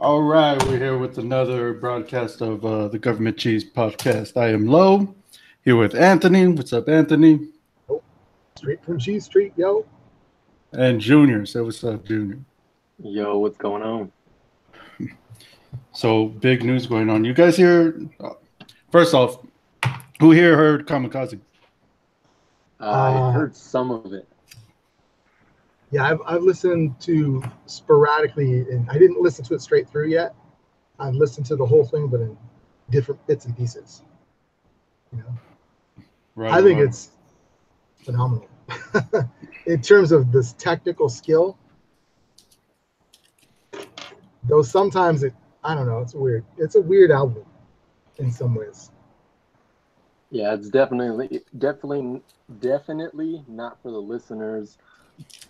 All right, we're here with another broadcast of the Guv'ment CheE podcast. I am Lo, here with Anthony. What's up, Anthony? Oh, straight from G Street, yo. And Junior. Say what's up, Junior. Yo, what's going on? So, big news going on. You guys here? First off, who here heard Kamikaze? I heard some of it. Yeah, I've listened to sporadically, and I didn't listen to it straight through yet. I've listened to the whole thing, but in different bits and pieces. You know, Right. I think it's phenomenal in terms of this technical skill. Though sometimes I don't know, it's weird. It's a weird album in some ways. Yeah, it's definitely not for the listeners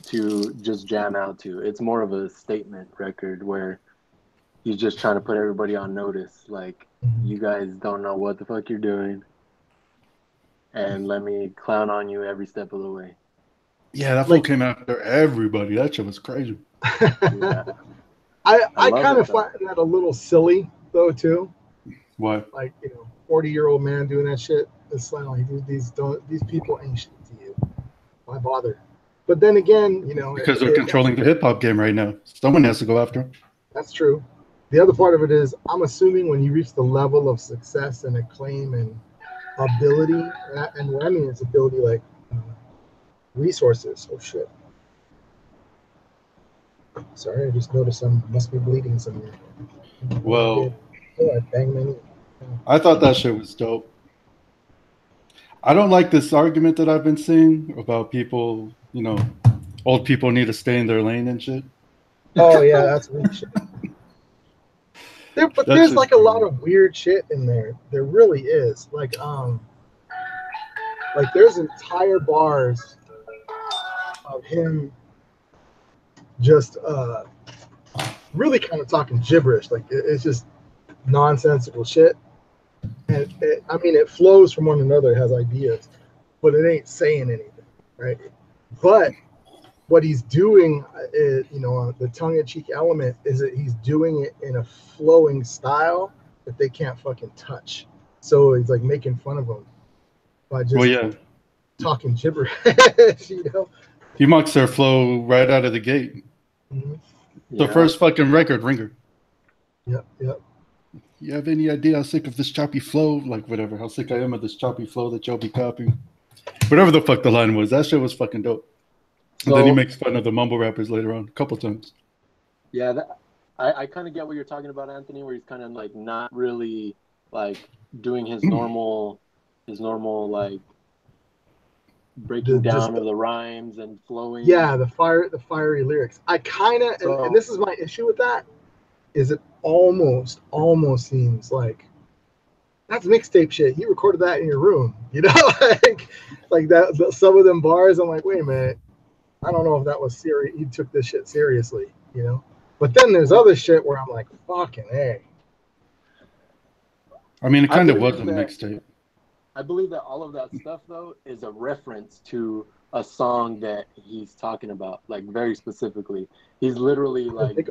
to just jam out to. It's more of a statement record where he's just trying to put everybody on notice. Like, you guys don't know what the fuck you're doing, and let me clown on you every step of the way. Yeah, that fool came after everybody. That shit was crazy. Yeah. I kind of find that a little silly though too. What? Like, 40-year-old man doing that shit. It's like these people ain't shit to you. Why bother? But then again, Because they're controlling the hip hop game right now. Someone has to go after them. That's true. The other part of it is, I'm assuming when you reach the level of success and acclaim and ability, and what I mean is ability like resources. Oh shit. Sorry, I just noticed I must be bleeding somewhere. Well, I banged my knee. I thought that shit was dope. I don't like this argument that I've been seeing about people, old people need to stay in their lane and shit. Oh yeah, that's weird shit. There's like a lot of weird shit in there. There really is. Like there's entire bars of him just really kind of talking gibberish. Like it's just nonsensical shit. And it flows from one another, it has ideas, but it ain't saying anything, right? But what he's doing is, the tongue-in-cheek element is that he's doing it in a flowing style that they can't fucking touch. So he's like making fun of them by just talking gibberish, He mocks their flow right out of the gate. Mm-hmm. The first fucking record, Ringer. Yep. You have any idea how sick of this choppy flow? Like, whatever, how sick I am of this choppy flow that y'all be copying. Whatever the fuck the line was, that shit was fucking dope. So, and then he makes fun of the mumble rappers later on, a couple times. Yeah, I kind of get what you're talking about, Anthony, where he's kind of like not really like doing his normal like breaking down of the rhymes and flowing. Yeah, the fiery lyrics. I kind of, and this is my issue with that, is it almost seems like that's mixtape shit. You recorded that in your room, like that. Some of them bars, I'm like, wait a minute, I don't know if that was serious. You took this shit seriously, But then there's other shit where I'm like, fucking A. I mean, it kind of was a mixtape. I believe that all of that stuff, though, is a reference to a song that he's talking about, like very specifically. He's literally like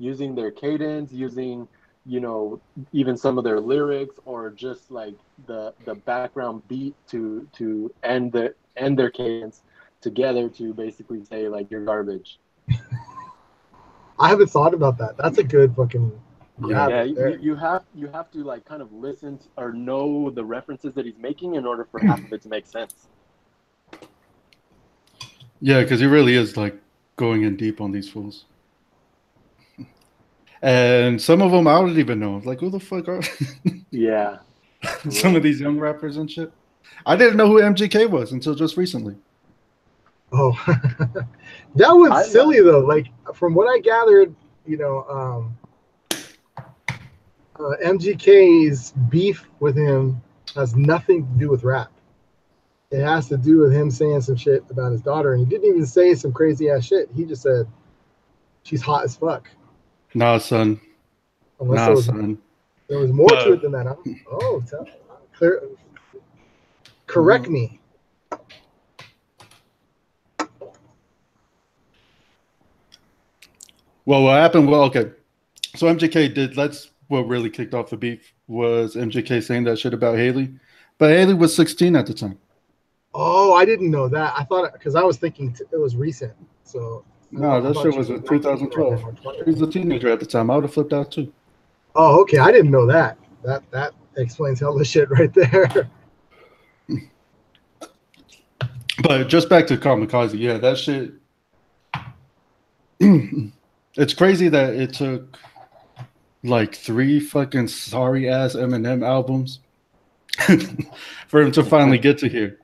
using their cadence, using, even some of their lyrics, or just like the background beat to end their cadence together to basically say like you're garbage. I haven't thought about that. That's a good fucking yeah. You have to like kind of listen to, or know the references that he's making in order for half of it to make sense. Yeah, because he really is like going in deep on these fools. And some of them I don't even know. Like, who the fuck are? Yeah. Some of these young rappers and shit. I didn't know who MGK was until just recently. Oh, that was silly though. Like, from what I gathered, MGK's beef with him has nothing to do with rap. It has to do with him saying some shit about his daughter, and he didn't even say some crazy ass shit. He just said she's hot as fuck. Nah, son. Son. There was more to it than that. Correct me. Well, what happened? Well, okay. So MGK did. That's what really kicked off the beef was MGK saying that shit about Haley, but Haley was 16 at the time. Oh, I didn't know that. I thought because I was thinking it was recent. So No, that shit was in 2012. She was a teenager at the time. I would have flipped out too. Oh, okay. I didn't know that. That explains hell of shit right there. But just back to Kamikaze, yeah, that shit. It's crazy that it took like 3 fucking sorry ass Eminem albums for him to finally get to here.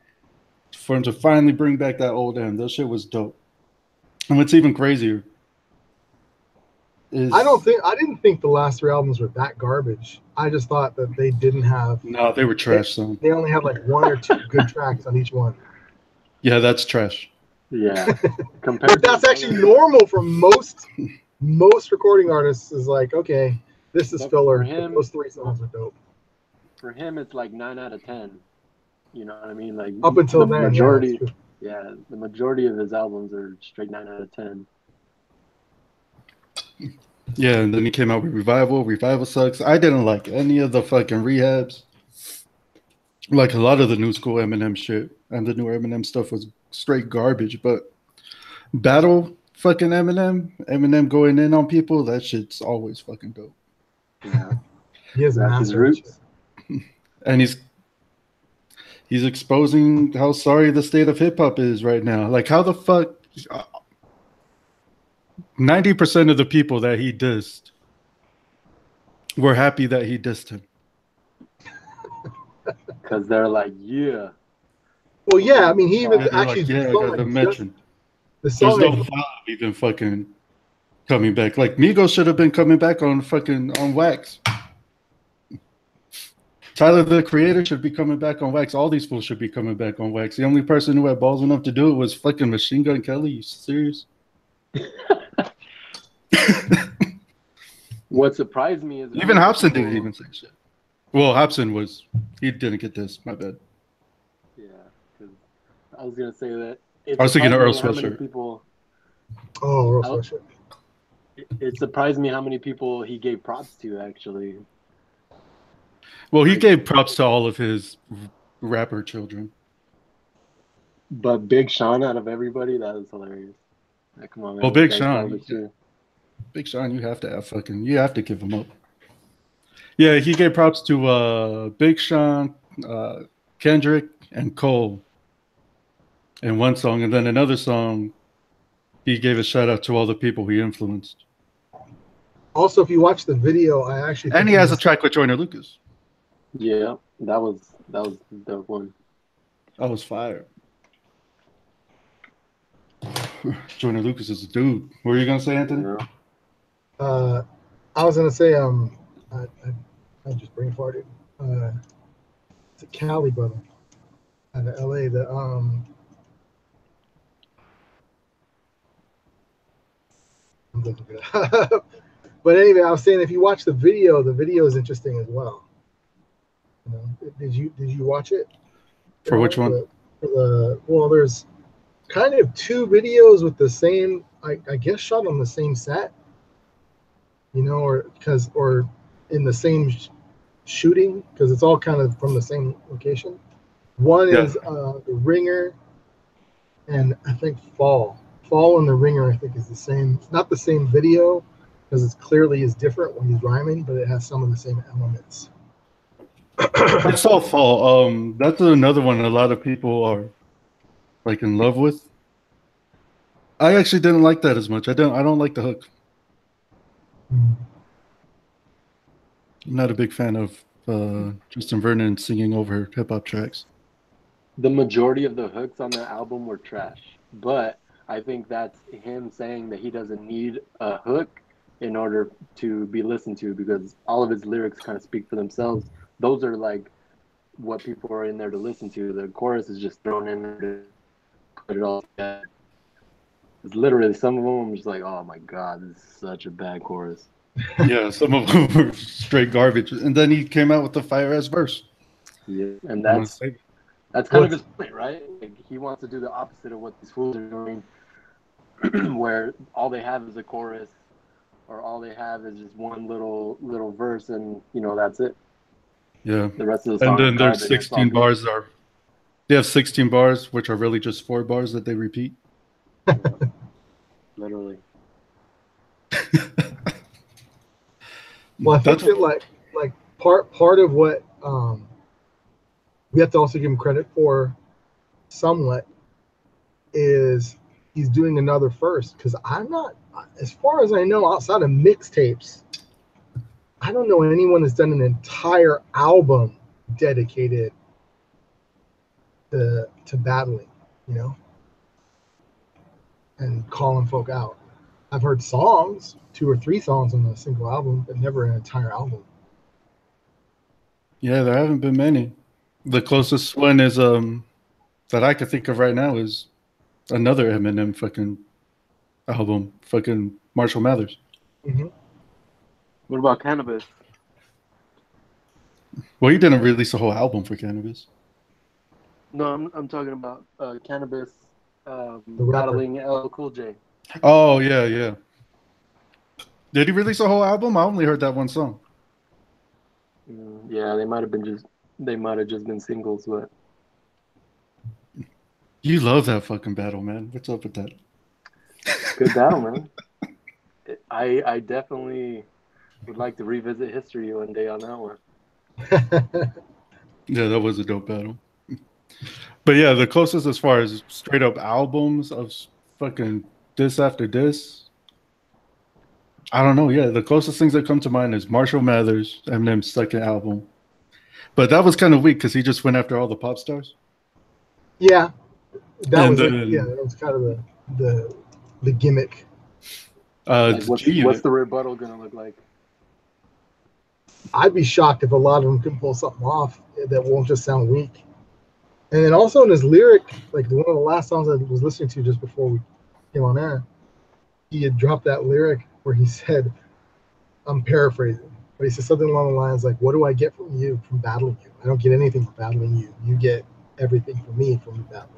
For him to finally bring back that old M. That shit was dope. And what's even crazier is I didn't think the last 3 albums were that garbage. I just thought that they didn't have. No, they were trash, son. They only had like 1 or 2 good tracks on each one. Yeah, that's trash. Yeah. But that's actually normal for most recording artists. Is like, okay, this is filler. Those 3 songs are dope. For him, it's like 9 out of 10. You know what I mean? Like up until the then, majority. Yeah, the majority of his albums are straight 9 out of 10. Yeah, and then he came out with Revival. Revival sucks. I didn't like any of the fucking rehabs. Like a lot of the new school Eminem shit and the new Eminem stuff was straight garbage. But Battle fucking Eminem going in on people, that shit's always fucking dope. Yeah, he has his roots. And he's exposing how sorry the state of hip hop is right now. Like how the fuck 90% of the people that he dissed were happy that he dissed him. Because they're like, yeah. Well, yeah, I mean, he even actually. Like, yeah, I got to mention. There's no thought of even fucking coming back. Like Migos should have been coming back on Wax. Tyler the Creator should be coming back on Wax. All these fools should be coming back on Wax. The only person who had balls enough to do it was fucking Machine Gun Kelly. You serious? What surprised me is even Hobson didn't even say shit. Well, Hobson he didn't get this. My bad. Yeah, because I was gonna say that. I was thinking of Earl Sweatshirt. Earl Sweatshirt. It surprised me how many people he gave props to, actually. Well, he gave props to all of his rapper children. But Big Sean, out of everybody, that was hilarious. Like, come on, man. Well, Big Sean, you have to give him up. Yeah, he gave props to Big Sean, Kendrick, and Cole in one song, and then another song, he gave a shout out to all the people he influenced. Also, if you watch the video, and he has a track with Joyner Lucas. Yeah, that was the one. That was fire. Joyner Lucas is a dude. What were you gonna say, Anthony? I was gonna say I just brain farted. It's a Cali brother out of LA. I'm looking it up. But anyway, I was saying if you watch the video is interesting as well. You know, did you watch it? For which one? Well, there's kind of 2 videos with the same, I guess, shot on the same set. You know, or in the same shooting, because it's all kind of from the same location. One is The Ringer, and I think Fall and The Ringer, I think, is the same. It's not the same video because it clearly is different when he's rhyming, but it has some of the same elements. I saw Fall. That's another one a lot of people are like in love with. I actually didn't like that as much. I don't like the hook. I'm not a big fan of Justin Vernon singing over hip hop tracks. The majority of the hooks on that album were trash, but I think that's him saying that he doesn't need a hook in order to be listened to, because all of his lyrics kind of speak for themselves. Those are like what people are in there to listen to. The chorus is just thrown in there to put it all together. It's literally, some of them I'm just like, oh my god, this is such a bad chorus. Yeah, some of them were straight garbage. And then he came out with the fire ass verse. Yeah, and that's kind of his point, right? Like, he wants to do the opposite of what these fools are doing, where all they have is a chorus, or all they have is just one little verse, and that's it. Yeah. The rest of the And song is then garbage. there's 16 bars are. They have 16 bars, which are really just 4 bars that they repeat. Yeah, literally. Well, I think that like part of what we have to also give him credit for somewhat is he's doing another first, because I'm not, as far as I know, outside of mixtapes, I don't know anyone that's done an entire album dedicated to battling, and calling folk out. I've heard songs, 2 or 3 songs on a single album, but never an entire album. Yeah, there haven't been many. The closest one is that I could think of right now is another Eminem fucking album, fucking Marshall Mathers. Mm-hmm. What about Cannabis? Well, he didn't release a whole album for Cannabis. No, I'm talking about Cannabis The rapper. battling LL Cool J. Oh yeah. Did he release a whole album? I only heard that one song. Yeah, they might have just been singles, but You love that fucking battle, man. What's up with that? good battle, man. I definitely would like to revisit history one day on that one. Yeah, that was a dope battle. But yeah, the closest as far as straight up albums of fucking diss after diss, I don't know. Yeah, the closest things that come to mind is Marshall Mathers, Eminem's second album. But that was kind of weak because he just went after all the pop stars. Yeah, that And was then- that was kind of the gimmick. What's the rebuttal gonna look like? I'd be shocked if a lot of them can pull something off that won't just sound weak. And then also in his lyric, like one of the last songs I was listening to just before we came on air, he had dropped that lyric where he said, I'm paraphrasing, but he said something along the lines like, what do I get from you from battling you? I don't get anything from battling you. You get everything from me from battling.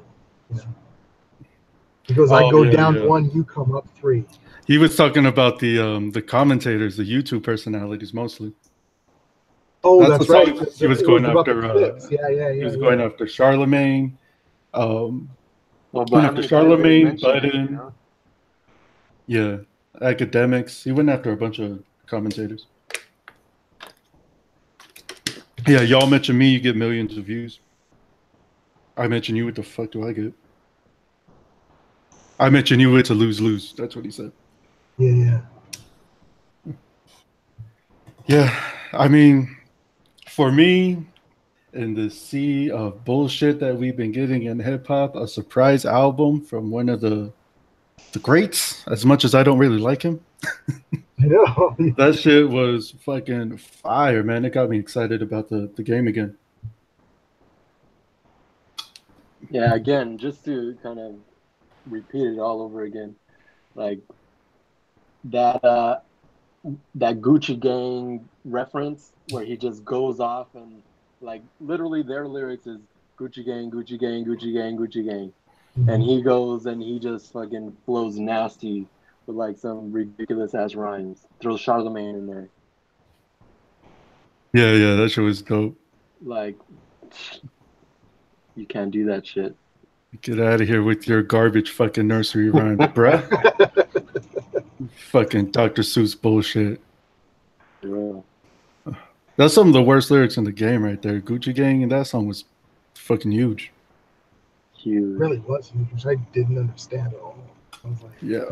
He goes, I go down 1, you come up 3. He was talking about the commentators, the YouTube personalities mostly. Oh, that's right. He was going after. Yeah. He was going after Charlemagne. Well, went after Charlemagne, Biden. Yeah, academics. He went after a bunch of commentators. Yeah, y'all mention me, you get millions of views. I mention you, what the fuck do I get? I mention you, it's a lose-lose. That's what he said. Yeah. Yeah, I mean, for me, in the sea of bullshit that we've been getting in hip-hop, a surprise album from one of the greats, as much as I don't really like him. I know. That shit was fucking fire, man. It got me excited about the game again. Yeah, again, just to kind of repeat it all over again, like that Gucci Gang reference where he just goes off and like literally their lyrics is Gucci Gang, Gucci Gang, Gucci Gang, Gucci Gang. And he goes and he just fucking flows nasty with like some ridiculous ass rhymes. Throws Charlemagne in there. Yeah, that shit was dope. Like, you can't do that shit. Get out of here with your garbage fucking nursery rhymes, bruh. Fucking Dr. Seuss bullshit. Yeah. That's some of the worst lyrics in the game right there. Gucci Gang, and that song was fucking huge. Huge. It really was huge, which I didn't understand at all. I was like, yeah.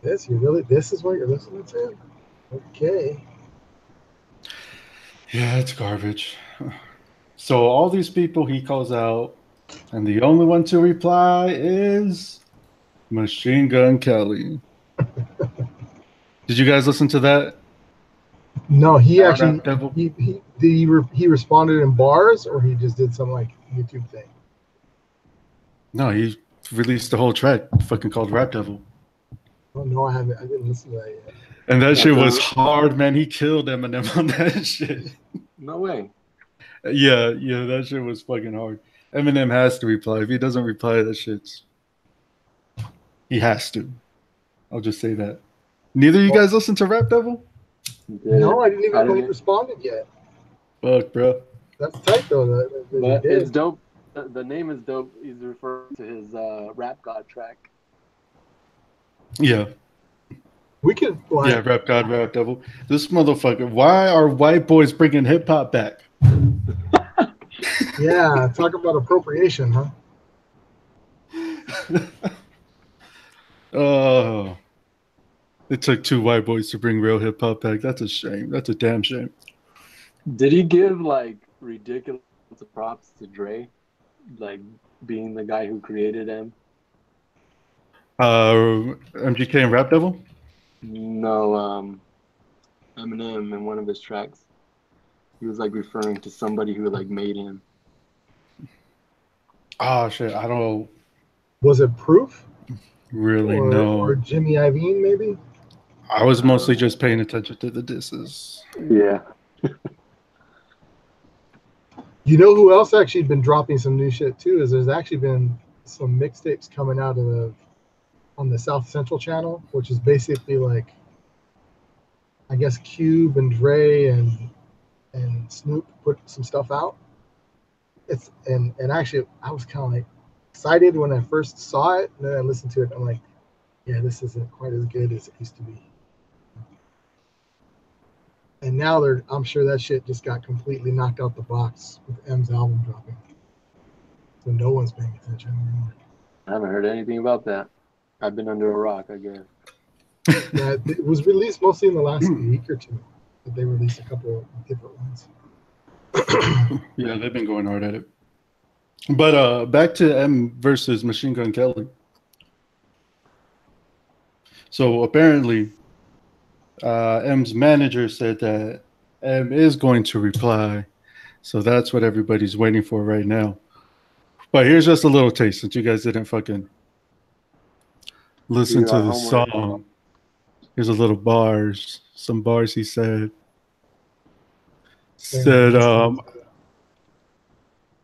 This is what you're listening to? Okay. Yeah, it's garbage. So all these people he calls out, and the only one to reply is Machine Gun Kelly. Did you guys listen to that? No, he actually he responded in bars, or he just did some like YouTube thing. No, he released the whole track, fucking called Rap Devil. Oh no, I didn't listen to that yet. And that shit was hard, man. He killed Eminem on that shit. No way. Yeah, that shit was fucking hard. Eminem has to reply. If he doesn't reply, that shit's... He has to. I'll just say that. Neither of you guys listen to Rap Devil? No, I didn't even know he responded yet. Fuck, bro. That's tight though. But it's dope. The name is dope. He's referring to his Rap God track. Yeah. We could like, yeah, Rap God, Rap Devil. This motherfucker. Why are white boys bringing hip hop back? yeah, talk about appropriation, huh? Oh, it took 2 white boys to bring real hip hop back. That's a shame. That's a damn shame. Did he give like ridiculous props to Dre, like being the guy who created him? MGK and Rap Devil? No, Eminem in one of his tracks. He was like referring to somebody who like made him. Oh shit, I don't Was it Proof? really know. Or Jimmy Iovine, maybe? I was mostly just paying attention to the disses. Yeah. You know who else actually been dropping some new shit too? Is there's actually been some mixtapes coming out of on the South Central channel, which is basically like, I guess Cube and Dre and Snoop put some stuff out. It's and actually I was kind of like excited when I first saw it, and then I listened to it. I'm like, yeah, this isn't quite as good as it used to be. And now I'm sure that shit just got completely knocked out the box with M's album dropping. So no one's paying attention anymore. I haven't heard anything about that. I've been under a rock, I guess. Yeah, it was released mostly in the last week or two. But they released a couple of different ones. Yeah, they've been going hard at it. But back to M versus Machine Gun Kelly. So apparently, M's manager said that M is going to reply. So that's what everybody's waiting for right now. But here's just a little taste, since you guys didn't fucking listen to the song. Here's a little bars. Some bars he said.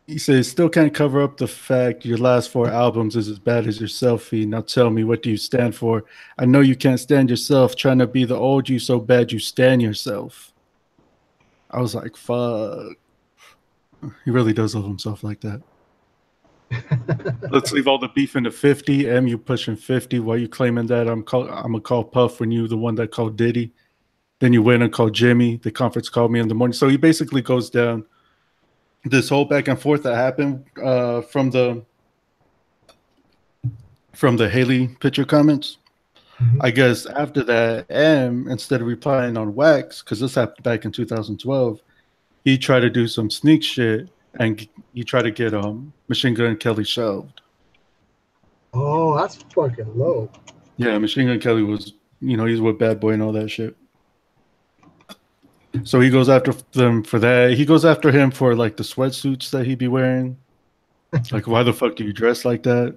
He says, still can't cover up the fact your last 4 albums is as bad as your selfie. Now tell me, what do you stand for? I know you can't stand yourself, trying to be the old you so bad you stand yourself. I was like, fuck. He really does love himself like that. Let's leave all the beef into 50. M, you pushing 50. Why you claiming that I'm gonna call Puff when you the one that called Diddy? Then you went and called Jimmy. The conference called me in the morning. So he basically goes down this whole back and forth that happened from the Haley picture comments. Mm-hmm. I guess after that, M, instead of replying on Wax, because this happened back in 2012, he tried to do some sneak shit and he tried to get Machine Gun Kelly shelved. Oh, that's fucking low. Yeah, Machine Gun Kelly was, he's with Bad Boy and all that shit. So he goes after them for that. He goes after him for like the sweatsuits that he'd be wearing. Like, why the fuck do you dress like that?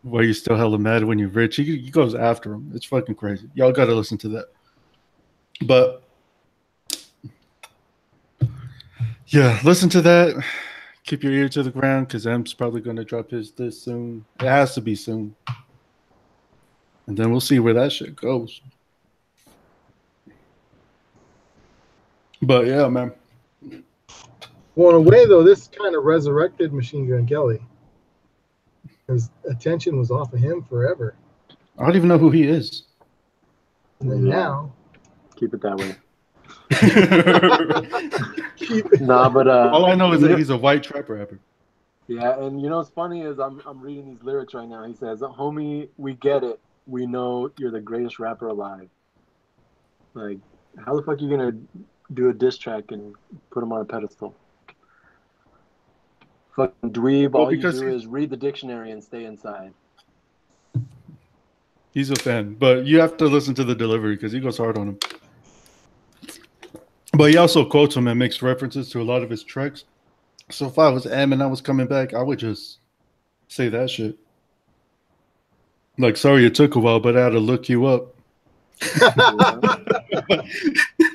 Why are you still hella mad when you're rich? He goes after him. It's fucking crazy. Y'all got to listen to that. But yeah, listen to that. Keep your ear to the ground because M's probably going to drop his this soon. It has to be soon. And then we'll see where that shit goes. But yeah, man. Well, in a way, though, this kind of resurrected Machine Gun Kelly. Because attention was off of him forever. I don't even know who he is. And then now. Keep it that way. But all I know is that he's a white trap rapper. Yeah, and what's funny is I'm reading these lyrics right now. He says, "Homie, we get it. We know you're the greatest rapper alive." Like, how the fuck are you gonna do a diss track and put him on a pedestal? Fucking dweeb. All you do is read the dictionary and stay inside. He's a fan, but you have to listen to the delivery because he goes hard on him. But he also quotes him and makes references to a lot of his tracks. So if I was M and I was coming back, I would just say that shit. Like, sorry it took a while, but I had to look you up.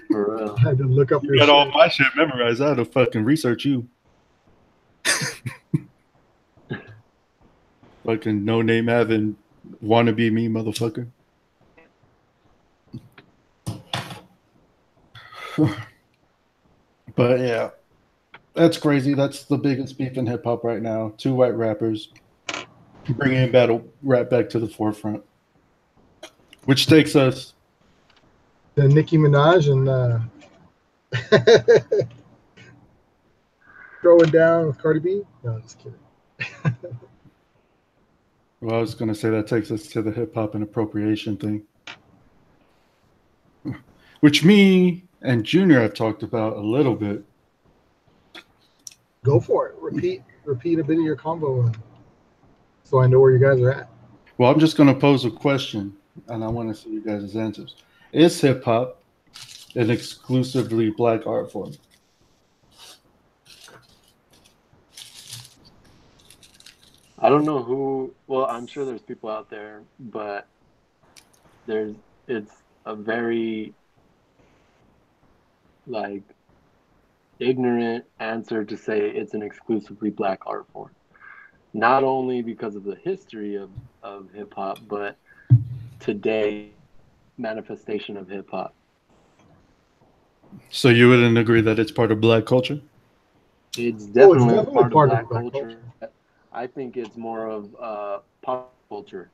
For real. I had to look up your shit. Got all my shit memorized. I had to fucking research you. Fucking no name having Wanna be me, motherfucker. But yeah, that's crazy. That's the biggest beef in hip hop right now. Two white rappers bringing battle rap back to the forefront, which takes us The Nicki Minaj and throwing down with Cardi B. No, I'm just kidding. well, I was going to say that takes us to the hip hop and appropriation thing, which me and Junior have talked about a little bit. Go for it. Repeat a bit of your combo, so I know where you guys are at. Well, I'm just going to pose a question, and I want to see you guys' answers. Is hip hop an exclusively black art form? I don't know who. Well, I'm sure there's people out there, but it's a very like ignorant answer to say it's an exclusively black art form. Not only because of the history of hip hop, but today manifestation of hip hop. So you wouldn't agree that it's part of black culture? It's definitely, part of black culture. I think it's more of pop culture,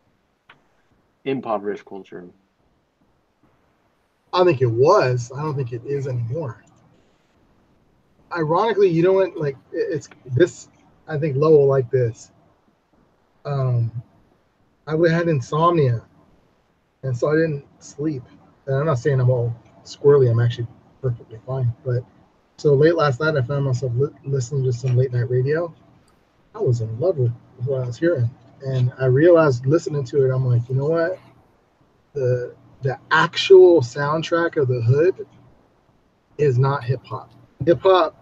impoverished culture. I think it was. I don't think it is anymore. Ironically, you know what? Like it's this. I think Lowell like this. I had insomnia, and so I didn't sleep. And I'm not saying I'm all squirrely. I'm actually perfectly fine. But so late last night, I found myself listening to some late night radio. I was in love with what I was hearing, and I realized listening to it, I'm like, you know what? The actual soundtrack of the hood is not hip hop. Hip hop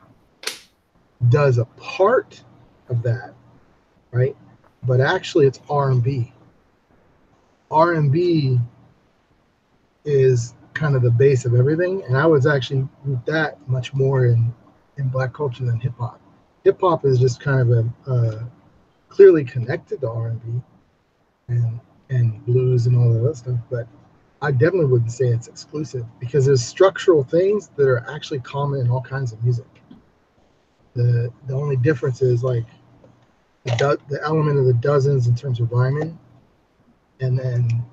does a part of that, right? But actually, it's R&B. R&B is kind of the base of everything, and I was actually root that much more in black culture than hip hop. Hip hop is just kind of a clearly connected to R&B and blues and all that other stuff, but I definitely wouldn't say it's exclusive because there's structural things that are actually common in all kinds of music. The only difference is like the element of the dozens in terms of rhyming, and then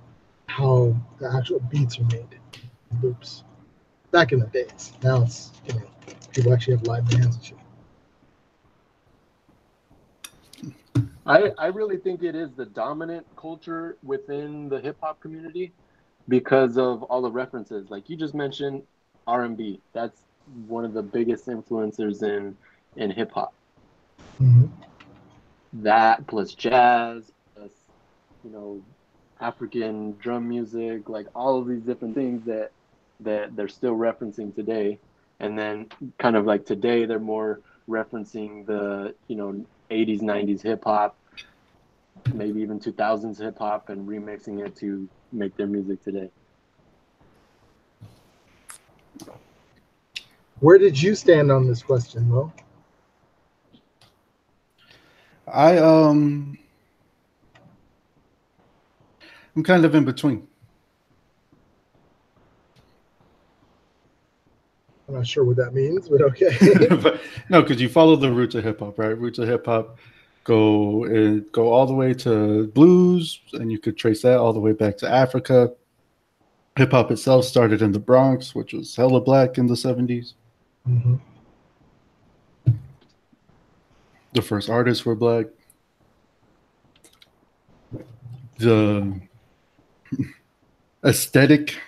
how the actual beats are made, loops. Back in the days, now it's people actually have live bands and shit. I really think it is the dominant culture within the hip hop community because of all the references. Like you just mentioned, R&B. That's one of the biggest influencers in hip hop. Mm-hmm. That plus jazz, plus African drum music, like all of these different things that they're still referencing today. And then kind of like today, they're more referencing the 80s, 90s hip hop, maybe even 2000s hip hop, and remixing it to make their music today. Where did you stand on this question, Mo? I'm kind of in between. I'm not sure what that means, but okay. But, no, because you follow the roots of hip hop, right? Roots of hip hop go all the way to blues, and you could trace that all the way back to Africa. Hip hop itself started in the Bronx, which was hella black in the 70s. Mm-hmm. The first artists were black. The aesthetic,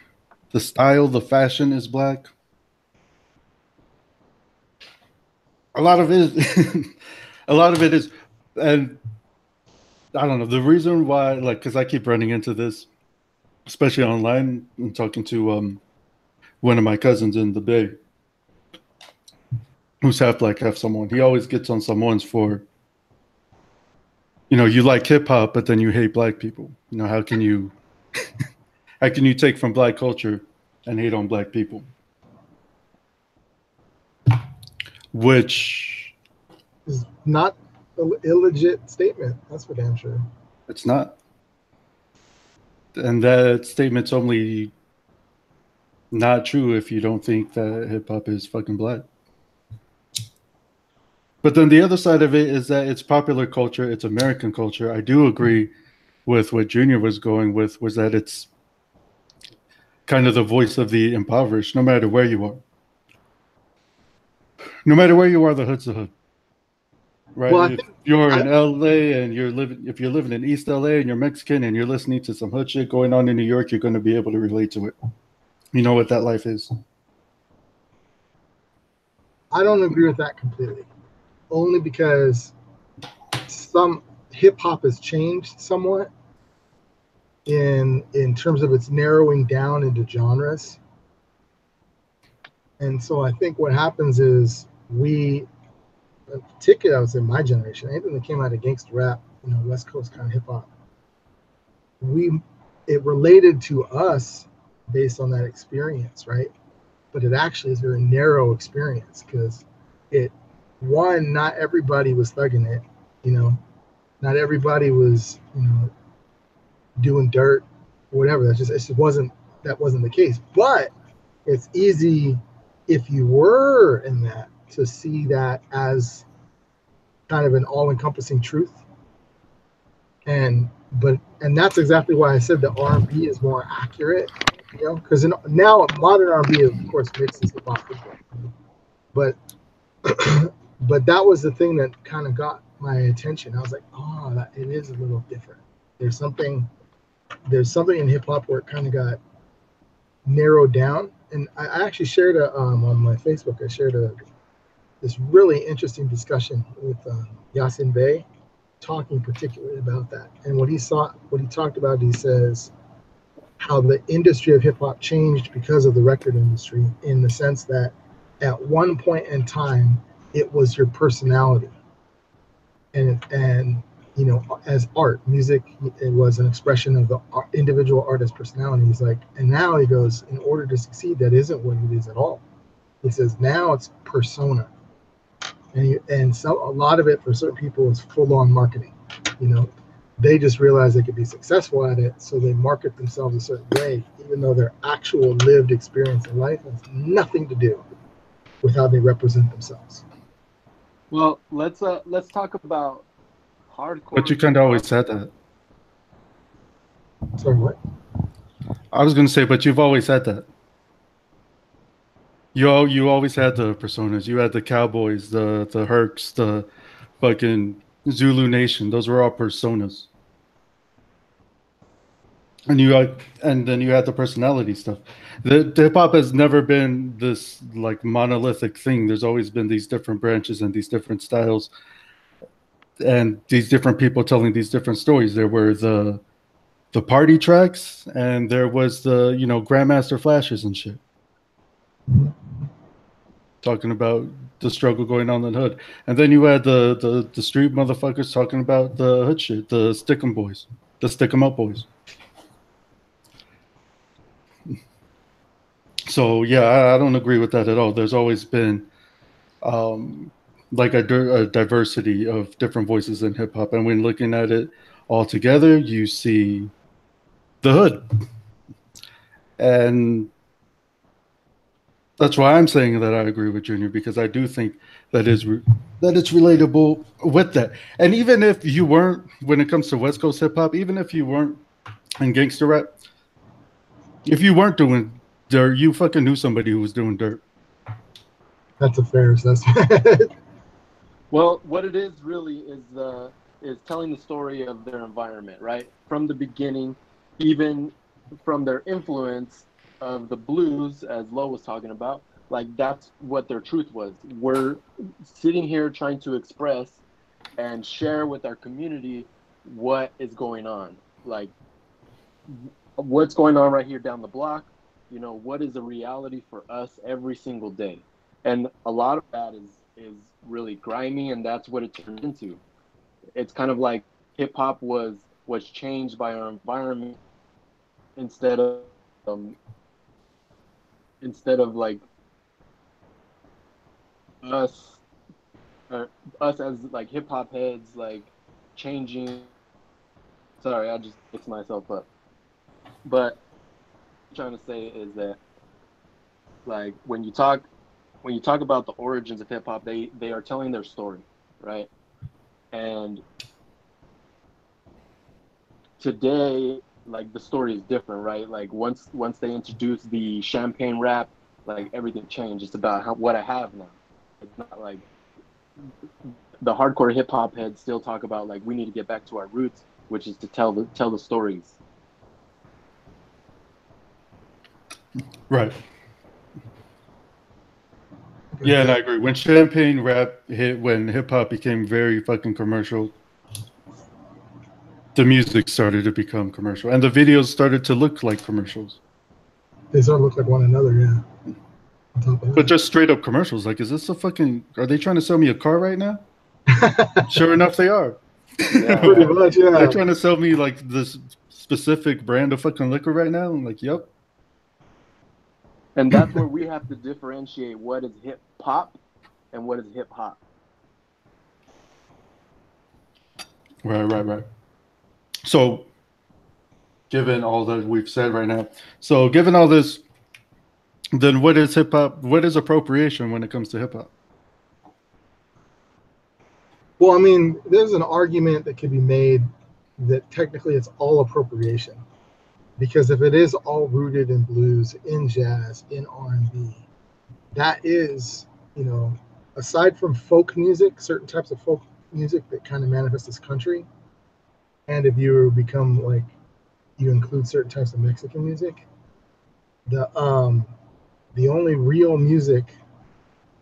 the style, the fashion is black. A lot of it is, and I don't know the reason why. Like, because I keep running into this, especially online. I'm talking to one of my cousins in the Bay, who's half black, half Samoan. He always gets on Samoans for, you like hip hop, but then you hate black people. How can you take from black culture and hate on black people? Which is not an illegit statement. That's for damn sure. It's not. And that statement's only not true if you don't think that hip hop is fucking black. But then the other side of it is that it's popular culture, it's American culture. I do agree with what Junior was going with, was that it's kind of the voice of the impoverished, no matter where you are. No matter where you are, the hood's the hood. Right? Well, If you're in LA and if you're living in East LA and you're Mexican and you're listening to some hood shit going on in New York, you're going to be able to relate to it. You know what that life is. I don't agree with that completely. Only because some hip hop has changed somewhat in terms of its narrowing down into genres. And so I think what happens is we, particularly I would say my generation, anything that came out of gangster rap, West Coast kind of hip hop, it related to us based on that experience, right? But it actually is a very narrow experience because not everybody was thugging it, not everybody was, doing dirt, whatever. It just wasn't the case. But it's easy if you were in that to see that as kind of an all-encompassing truth. And that's exactly why I said that R&B is more accurate, because now modern R&B of course mixes hip hop, but but that was the thing that kind of got my attention. I was like, oh, it is a little different. There's something in hip hop where it kind of got narrowed down. And I actually shared on my Facebook. I shared this really interesting discussion with Yasin Bey, talking particularly about that. And what he talked about, he says how the industry of hip hop changed because of the record industry, in the sense that at one point in time it was your personality, and as art, music, it was an expression of the individual artist's personality. He's like, and now he goes, in order to succeed, that isn't what it is at all. He says now it's persona, and so a lot of it for certain people is full-on marketing. They just realize they could be successful at it, so they market themselves a certain way, even though their actual lived experience in life has nothing to do with how they represent themselves. Well, let's talk about hardcore. But you kind of always said that. Sorry, what? I was going to say, but you've always said that. You always had the personas. You had the Cowboys, the Hercs, the fucking Zulu Nation. Those were all personas. And then you had the personality stuff. The hip hop has never been this like monolithic thing. There's always been these different branches and these different styles, and these different people telling these different stories. There were the party tracks, and there was the Grandmaster Flashes and shit, talking about the struggle going on in the hood. And then you had the street motherfuckers talking about the hood shit, the stick 'em boys, the stick 'em up boys. So yeah, I don't agree with that at all. There's always been like a diversity of different voices in hip hop, and when looking at it all together, you see the hood, and that's why I'm saying that I agree with Junior, because I do think that it's relatable with that. And even if you weren't, when it comes to West Coast hip hop, even if you weren't in gangster rap, if you weren't doing dirt, you fucking knew somebody who was doing dirt. That's a fair assessment. Well, what it is really is telling the story of their environment, right? From the beginning, even from their influence of the blues, as Lo was talking about, like that's what their truth was. We're sitting here trying to express and share with our community what is going on, like what's going on right here down the block. What is a reality for us every single day, and a lot of that is really grimy, and that's what it turned into. It's kind of like hip hop was changed by our environment instead of like us us as like hip hop heads like changing. Sorry, I just mixed myself up. But what I'm trying to say is that, like, when you talk about the origins of hip hop, they are telling their story, right? And today, like, the story is different, right? Like, once they introduce the champagne rap, like, everything changed. It's about what I have now. It's not like the hardcore hip hop heads still talk about, like, we need to get back to our roots, which is to tell the stories. Right. Yeah, and I agree. When champagne rap hit, when hip hop became very fucking commercial, the music started to become commercial, and the videos started to look like commercials. They sort of look like one another, yeah. On top of But just straight up commercials. Like, is this a fucking? Are they trying to sell me a car right now? Sure enough, they are. Yeah. Pretty much, yeah. They're trying to sell me like this specific brand of fucking liquor right now. I'm like, yep. And that's where we have to differentiate what is hip hop and what is hip hop. Right. So, given all that we've said right now, so given all this, then what is hip hop? What is appropriation when it comes to hip hop? Well, I mean, there's an argument that could be made that technically it's all appropriation, because if it is all rooted in blues, in jazz, in R&B, that is, you know, aside from folk music, certain types of folk music that kind of manifest as country, and if you become like, you include certain types of Mexican music, the only real music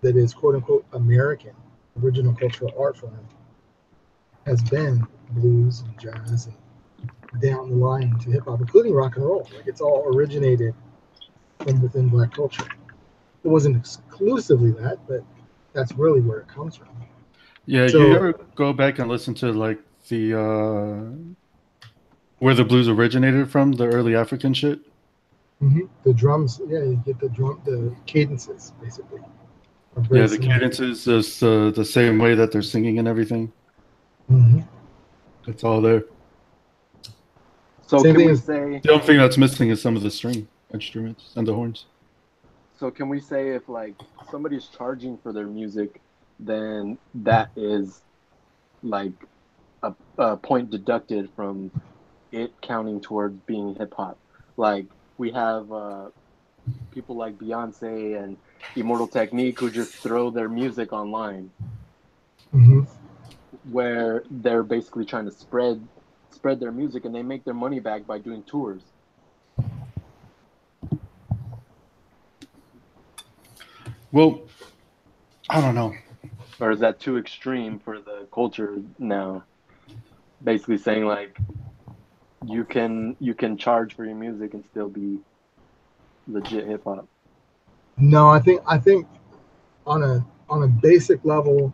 that is quote unquote American, original cultural art form, has been blues and jazz and down the line to hip hop, including rock and roll. Like, it's all originated from within Black culture. It wasn't exclusively that, but that's really where it comes from. Yeah, So, you ever go back and listen to like the where the blues originated from, the early African shit? the drums, yeah, you get the cadences basically. Yeah, the cadences is the same way that they're singing and everything. Mm-hmm. It's all there. So Same can thing we as- say? The only thing that's missing is some of the string instruments and the horns. So can we say if like somebody's charging for their music, then that is like a point deducted from it counting towards being hip hop? Like, we have people like Beyonce and Immortal Technique who just throw their music online, where they're basically trying to spread their music, and they make their money back by doing tours. Well, I don't know. Or is that too extreme for the culture now? Basically saying like you can charge for your music and still be legit hip hop. No, I think on a basic level,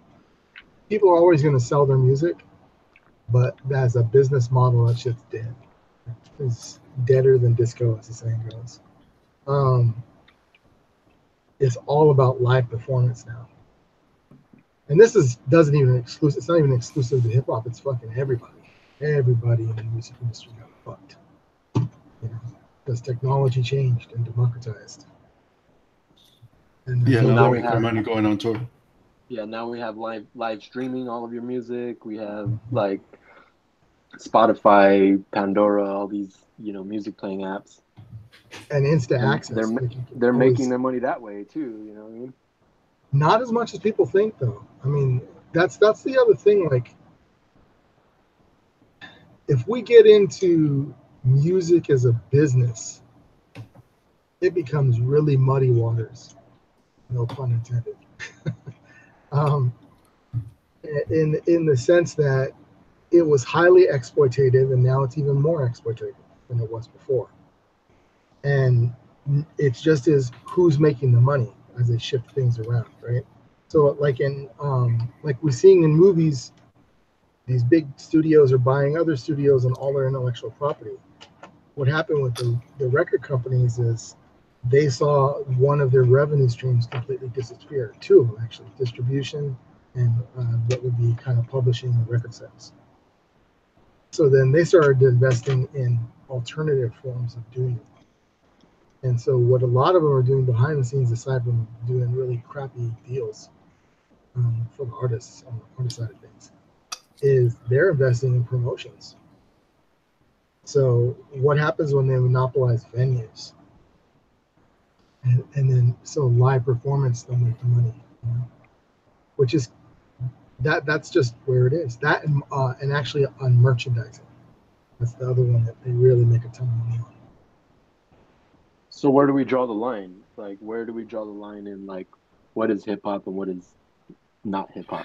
people are always going to sell their music, but as a business model, that shit's dead. It's deader than disco, as the saying goes. It's all about live performance now, and this doesn't even exclusive. It's not even exclusive to hip hop. It's fucking everybody. Everybody in the music industry got fucked, you know, because technology changed and democratized. And Yeah, So now now they we make their have- money going on tour. Yeah, now we have live streaming all of your music. We have like Spotify, Pandora, all these, you know, music playing apps. and instant And access. they're like, you can they're always- making their money that way too, you know what I mean? Not as much as people think, though. I mean, that's the other thing. Like, if we get into music as a business, it becomes really muddy waters. No pun intended. In the sense that it was highly exploitative, and now it's even more exploitative than it was before. And it's just as who's making the money as they shift things around, right? So, like like we're seeing in movies, these big studios are buying other studios and all their intellectual property. What happened with the record companies is they saw one of their revenue streams completely disappear. Two of them, actually: distribution and what would be kind of publishing and record sales. So then they started investing in alternative forms of doing it. And so what a lot of them are doing behind the scenes, aside from doing really crappy deals for the artists on the artist side of things, is they're investing in promotions. So what happens when they monopolize venues? And then so live performance, they'll make the money, you know? Which is that's just where it is. That and actually on merchandising. That's the other one that they really make a ton of money on. So where do we draw the line? Like, where do we draw the line in, like, what is hip hop and what is not hip hop?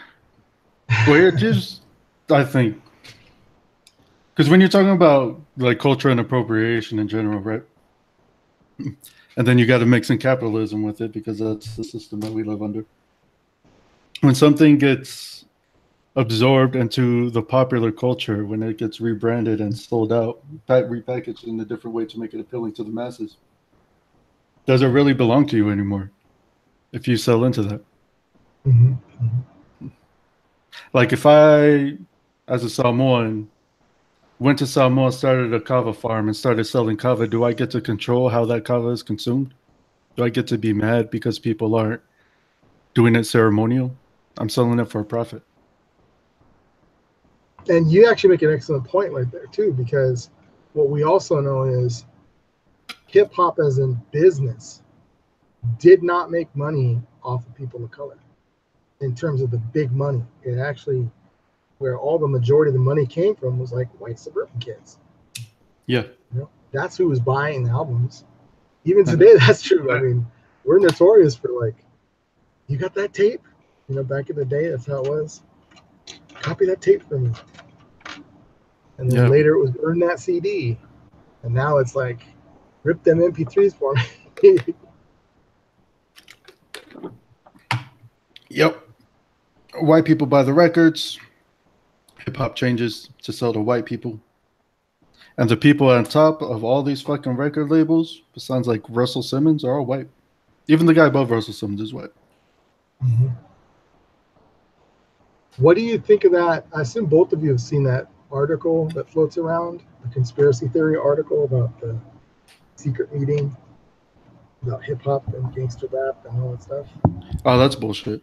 Well, it just, I think, because when you're talking about like culture and appropriation in general, right? And then you got to mix in capitalism with it because that's the system that we live under. When something gets absorbed into the popular culture, when it gets rebranded and sold out, repackaged in a different way to make it appealing to the masses, does it really belong to you anymore if you sell into that? Mm-hmm. Mm-hmm. Like if I, as a Samoan, went to Samoa, started a kava farm and started selling kava, do I get to control how that kava is consumed? Do I get to be mad because people aren't doing it ceremonial? I'm selling it for a profit. And you actually make an excellent point right there too, because what we also know is hip hop as in business did not make money off of people of color in terms of the big money. It actually, where all the majority of the money came from was like white suburban kids. Yeah. You know, that's who was buying the albums. Even today, that's true. I mean, we're notorious for like, you got that tape? You know, back in the day, that's how it was. Copy that tape for me. And then later it was burn that CD. And now it's like, rip them MP3s for me. Yep. White people buy the records. Hip hop changes to sell to white people. And the people on top of all these fucking record labels, besides like Russell Simmons, are all white. Even the guy above Russell Simmons is white. Mm-hmm. What do you think of that? I assume both of you have seen that article that floats around, the conspiracy theory article about the secret meeting about hip hop and gangster rap and all that stuff. Oh, that's bullshit.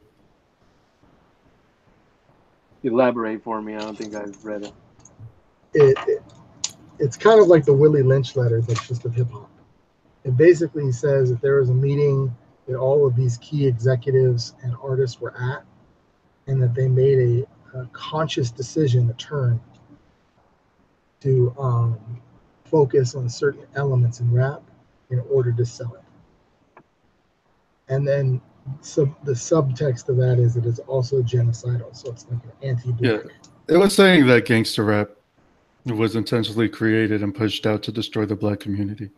Elaborate for me. I don't think I've read it. It's kind of like the Willie Lynch letters, that's just of hip hop. It basically says that there was a meeting that all of these key executives and artists were at, and that they made a conscious decision, a turn to focus on certain elements in rap in order to sell it. And then the subtext of that is it is also genocidal, so it's like an anti-black. Yeah, it was saying that gangster rap was intentionally created and pushed out to destroy the black community.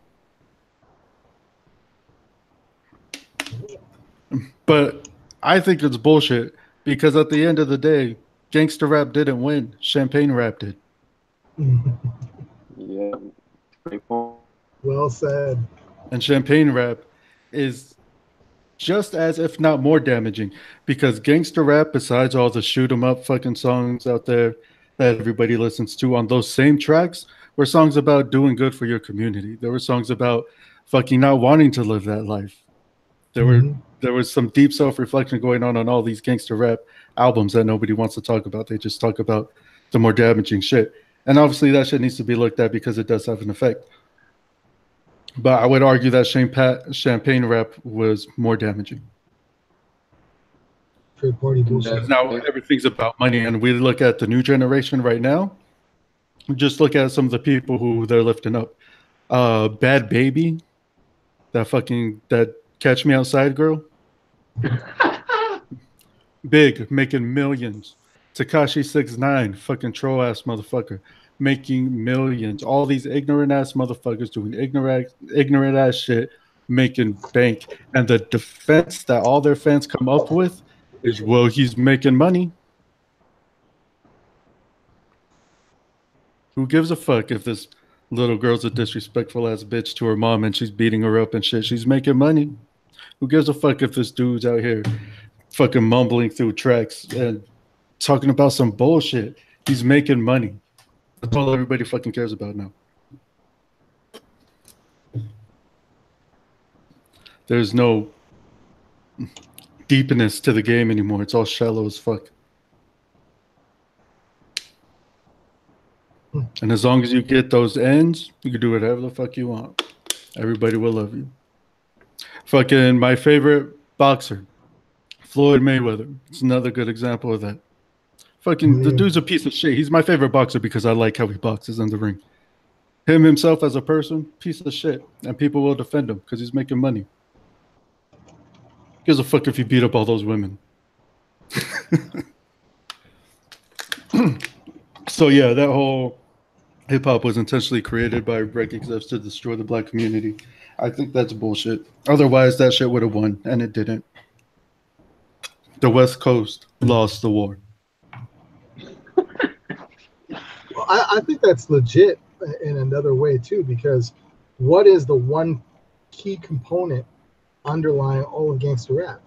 But I think it's bullshit because at the end of the day, gangster rap didn't win. Champagne rap did. Yeah. Well said. And champagne rap is just as, if not more damaging, because gangster rap, besides all the shoot 'em up fucking songs out there that everybody listens to on those same tracks, were songs about doing good for your community. There were songs about fucking not wanting to live that life. There was some deep self-reflection going on all these gangster rap albums that nobody wants to talk about. They just talk about the more damaging shit. And obviously that shit needs to be looked at because it does have an effect. But I would argue that champagne rap was more damaging. Party bullshit. Now everything's about money, and we look at the new generation right now. Just look at some of the people who they're lifting up. Bad Baby, that Catch Me Outside girl. Big, making millions. Tekashi 6ix9ine, fucking troll ass motherfucker, making millions. All these ignorant ass motherfuckers doing ignorant ass shit, making bank. And the defense that all their fans come up with is, well, he's making money. Who gives a fuck if this little girl's a disrespectful ass bitch to her mom and she's beating her up and shit? She's making money. Who gives a fuck if this dude's out here fucking mumbling through tracks and talking about some bullshit? He's making money. That's all everybody fucking cares about now. There's no deepness to the game anymore. It's all shallow as fuck. And as long as you get those ends, you can do whatever the fuck you want. Everybody will love you. Fucking my favorite boxer, Floyd Mayweather. It's another good example of that. Fucking the dude's a piece of shit. He's my favorite boxer because I like how he boxes in the ring. Him himself as a person, piece of shit. And people will defend him because he's making money. Gives a fuck if you beat up all those women. So yeah, that whole hip hop was intentionally created by rec execs to destroy the black community. I think that's bullshit. Otherwise, that shit would have won, and it didn't. The West Coast lost the war. Well, I think that's legit in another way too, because what is the one key component underlying all of gangster rap,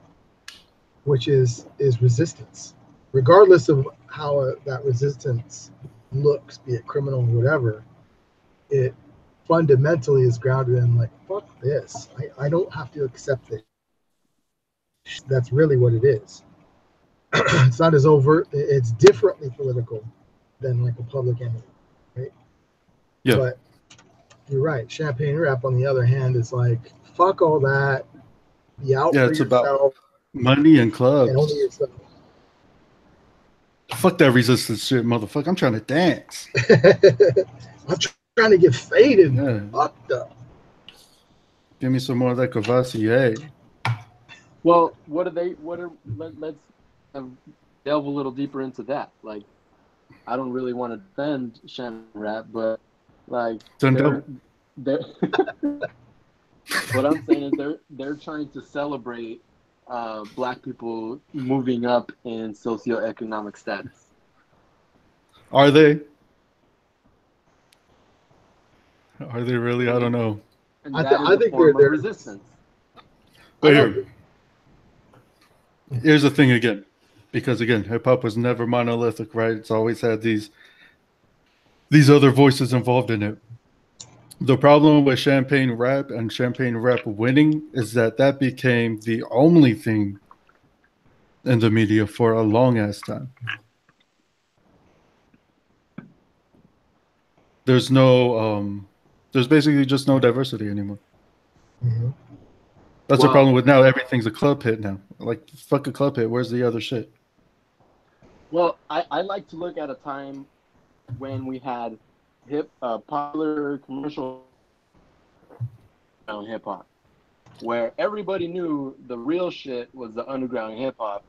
which is resistance, regardless of how that resistance looks, be it criminal or whatever. It fundamentally is grounded in like, fuck this. I don't have to accept it. That's really what it is. It's not as overt. It's differently political than like a Public Enemy, right? Yeah. But you're right. Champagne rap, on the other hand, is like, fuck all that. Be out for it's yourself. About money and clubs. And only yourself. Fuck that resistance shit, motherfucker. I'm trying to dance. I'm trying to get faded. Yeah. Fucked up. Give me some more of that Cavassier. Well, let's delve a little deeper into that. Like, I don't really want to defend Shannon rap, but like, what I'm saying is they're trying to celebrate black people moving up in socioeconomic status. Are they? Are they really? I don't know. And I think they're resistance. But here's the thing again, because again, hip hop was never monolithic, right? It's always had these other voices involved in it. The problem with Champagne rap and Champagne rap winning is that became the only thing in the media for a long ass time. There's there's basically just no diversity anymore. Mm-hmm. That's the problem with now. Everything's a club hit now. Like, fuck a club hit. Where's the other shit? Well, I like to look at a time when we had popular commercial hip hop, where everybody knew the real shit was the underground hip hop,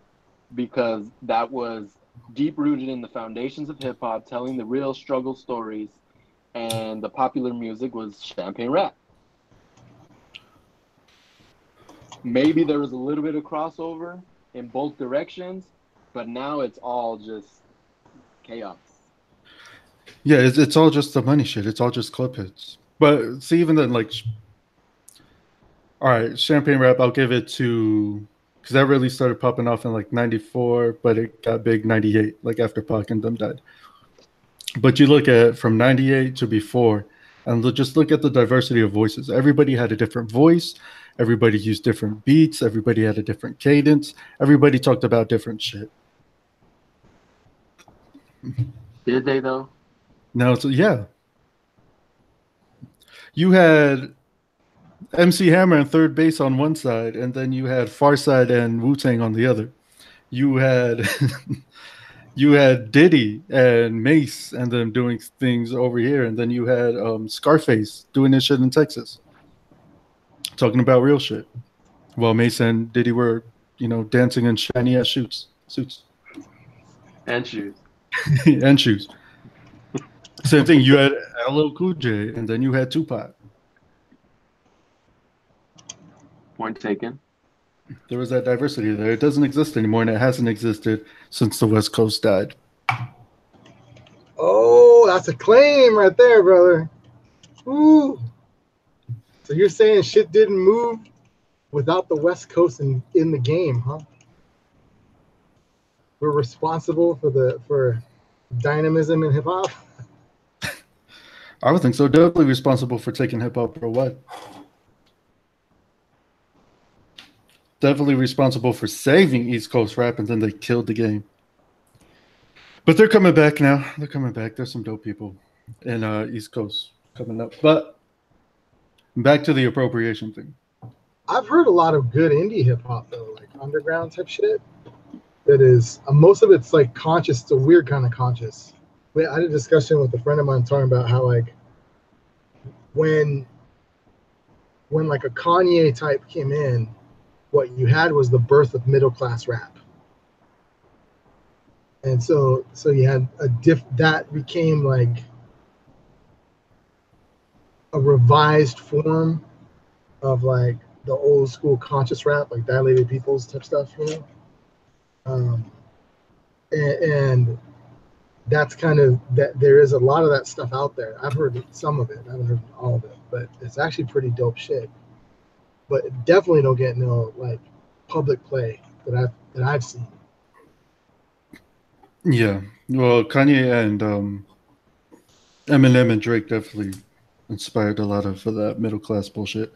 because that was deep rooted in the foundations of hip hop, telling the real struggle stories, and the popular music was Champagne rap. Maybe there was a little bit of crossover in both directions, but now it's all just chaos. Yeah, it's all just the money shit. It's all just club hits. But see, even then, like, all right, Champagne rap, I'll give it to, because that really started popping off in like 94, but it got big 98, like after Pac and them died. But you look at from 98 to before, and just look at the diversity of voices. Everybody had a different voice. Everybody used different beats. Everybody had a different cadence. Everybody talked about different shit. Did they, though? No, so yeah. You had MC Hammer and Third Bass on one side, and then you had Farside and Wu-Tang on the other. You had you had Diddy and Mace and them doing things over here, and then you had Scarface doing this shit in Texas, talking about real shit, while Mace and Diddy were, dancing in shiny ass suits, and shoes, and shoes. Same thing. You had LL Cool J, and then you had Tupac. Point taken. There was that diversity there. It doesn't exist anymore, and it hasn't existed since the West Coast died. Oh, that's a claim right there, brother. Ooh. So you're saying shit didn't move without the West Coast in the game, huh? We're responsible for dynamism in hip hop. I would think so. Definitely responsible for taking hip hop worldwide. Definitely responsible for saving East Coast rap, and then they killed the game. But they're coming back now. They're coming back. There's some dope people in East Coast coming up. But back to the appropriation thing. I've heard a lot of good indie hip hop though, like underground type shit. That is, most of it's like conscious. It's a weird kind of conscious. I had a discussion with a friend of mine talking about how like when like a Kanye type came in, what you had was the birth of middle class rap. And so you had that became like a revised form of like the old school conscious rap, like Dilated Peoples type stuff, you know. And that's kind of that. There is a lot of that stuff out there. I've heard some of it. I haven't heard all of it, but it's actually pretty dope shit. But definitely don't get no like public play that I've seen. Yeah, well, Kanye and Eminem and Drake definitely inspired a lot of that middle class bullshit.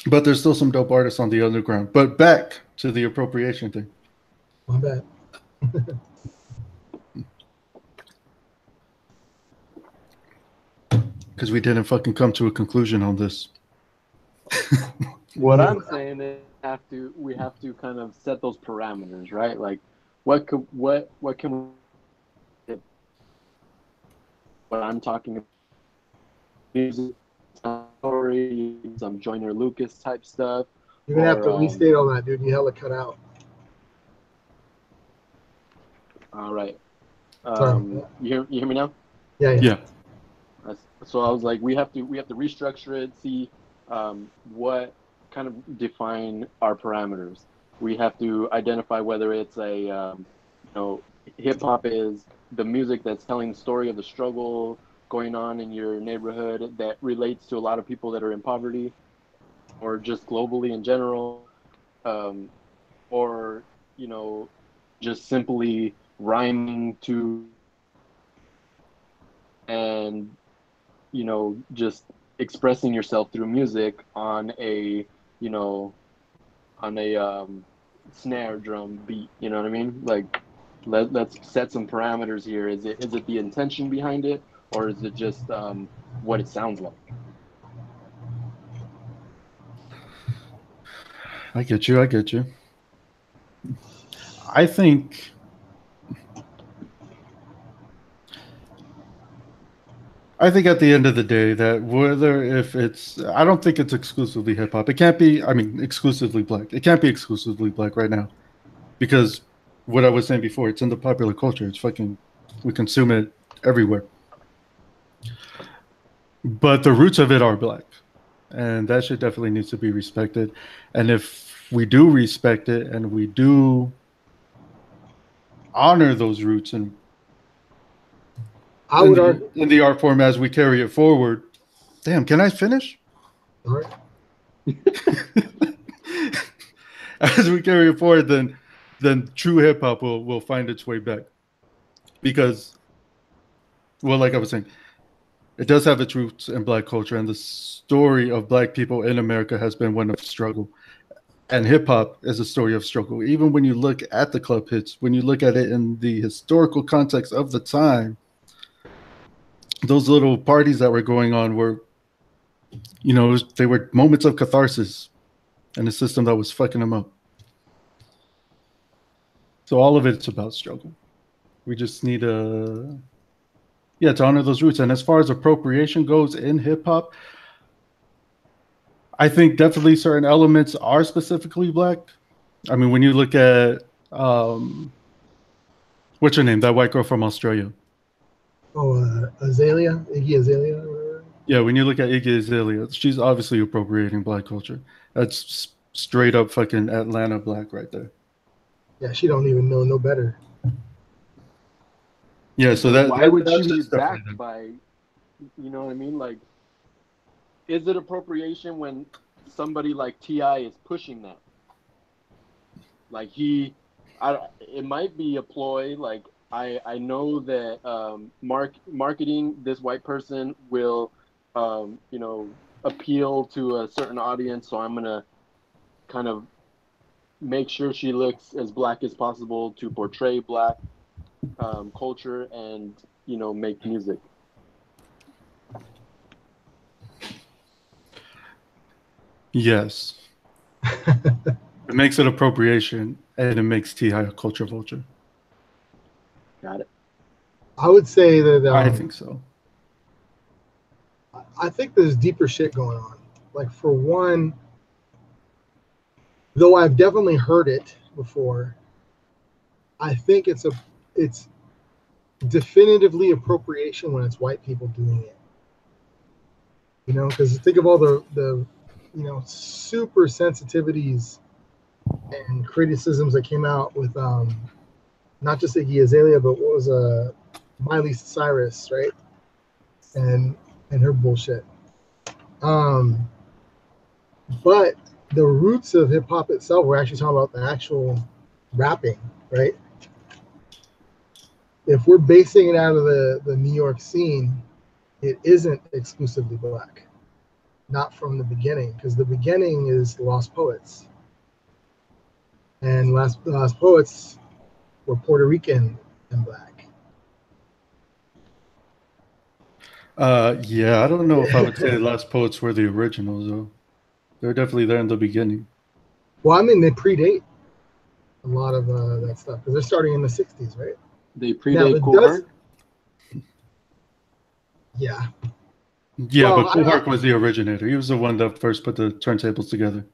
But there's still some dope artists on the underground. But back to the appropriation thing. My bad. Because we didn't fucking come to a conclusion on this. What I'm saying is we have to kind of set those parameters, right? Like what can we, what I'm talking about, music, story, some Joyner Lucas type stuff. You're gonna have to restate all that, dude. You hella cut out. All right. You hear me now? Yeah. So I was like, we have to restructure it, see what kind of define our parameters. We have to identify whether it's a hip hop is the music that's telling the story of the struggle going on in your neighborhood that relates to a lot of people that are in poverty, or just globally in general, or just simply rhyming to and just expressing yourself through music on a snare drum beat. You know what I mean? Like let's set some parameters here. Is it the intention behind it, or is it just what it sounds like? I get you. I think at the end of the day that I don't think it's exclusively hip hop. It can't be, exclusively black. It can't be exclusively black right now, because what I was saying before, it's in the popular culture. It's we consume it everywhere. But the roots of it are black, and that shit definitely needs to be respected. And if we do respect it and we do honor those roots and I would argue in the art form as we carry it forward. Damn, can I finish? All right. As we carry it forward, then true hip hop will find its way back. Because, well, like I was saying, it does have its roots in black culture, and the story of black people in America has been one of struggle. And hip hop is a story of struggle. Even when you look at the club hits, when you look at it in the historical context of the time, those little parties that were going on were, they were moments of catharsis in a system that was fucking them up. So all of it's about struggle. We just need to honor those roots. And as far as appropriation goes in hip hop, I think definitely certain elements are specifically black. I mean, when you look at, what's her name? That white girl from Australia. Oh, Azalea, Iggy Azalea. Or whatever. Yeah, when you look at Iggy Azalea, she's obviously appropriating black culture. That's straight up fucking Atlanta black right there. Yeah, she don't even know no better. Yeah, so why would she be backed by, you know what I mean? Like, is it appropriation when somebody like T.I. is pushing that? Like it might be a ploy, like I know that marketing this white person will, you know, appeal to a certain audience. So I'm gonna kind of make sure she looks as black as possible to portray black culture and, you know, make music. Yes. It makes it appropriation, and it makes T a culture vulture. Got it. I would say that I think so. I think there's deeper shit going on. Like, for one, though I've definitely heard it before, I think it's definitively appropriation when it's white people doing it. You know, because think of all the you know, super sensitivities and criticisms that came out with not just Iggy Azalea, but what was Miley Cyrus, right? And her bullshit. But the roots of hip hop itself, we're actually talking about the actual rapping, right? If we're basing it out of the New York scene, it isn't exclusively black. Not from the beginning, because the beginning is the Lost Poets. And the Lost Poets were Puerto Rican and black. Yeah, I don't know if I would say the Lost Poets were the originals, though. They're definitely there in the beginning. Well, I mean, they predate a lot of that stuff, because they're starting in the 60s, right? They predate Kool Herc? Yeah. Yeah, well, but Kool Herc was the originator. He was the one that first put the turntables together.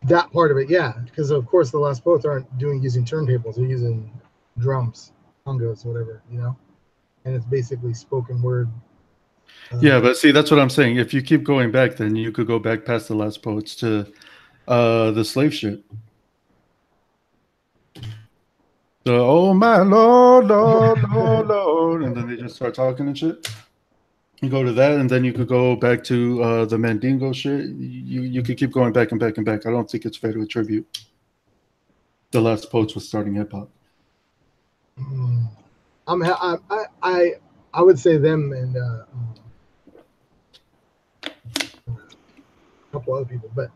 That part of it, yeah. Because, of course, the Lost Poets aren't using turntables. They're using drums, congos, whatever, you know? And it's basically spoken word. Yeah, but see, that's what I'm saying. If you keep going back, then you could go back past the Lost Poets to the slave shit. The oh my Lord, Lord, Lord, Lord, and then they just start talking and shit. You go to that, and then you could go back to the Mandingo shit. You could keep going back and back and back. I don't think it's fair to attribute the Lost Poets was starting hip hop. I would say them and a couple other people, but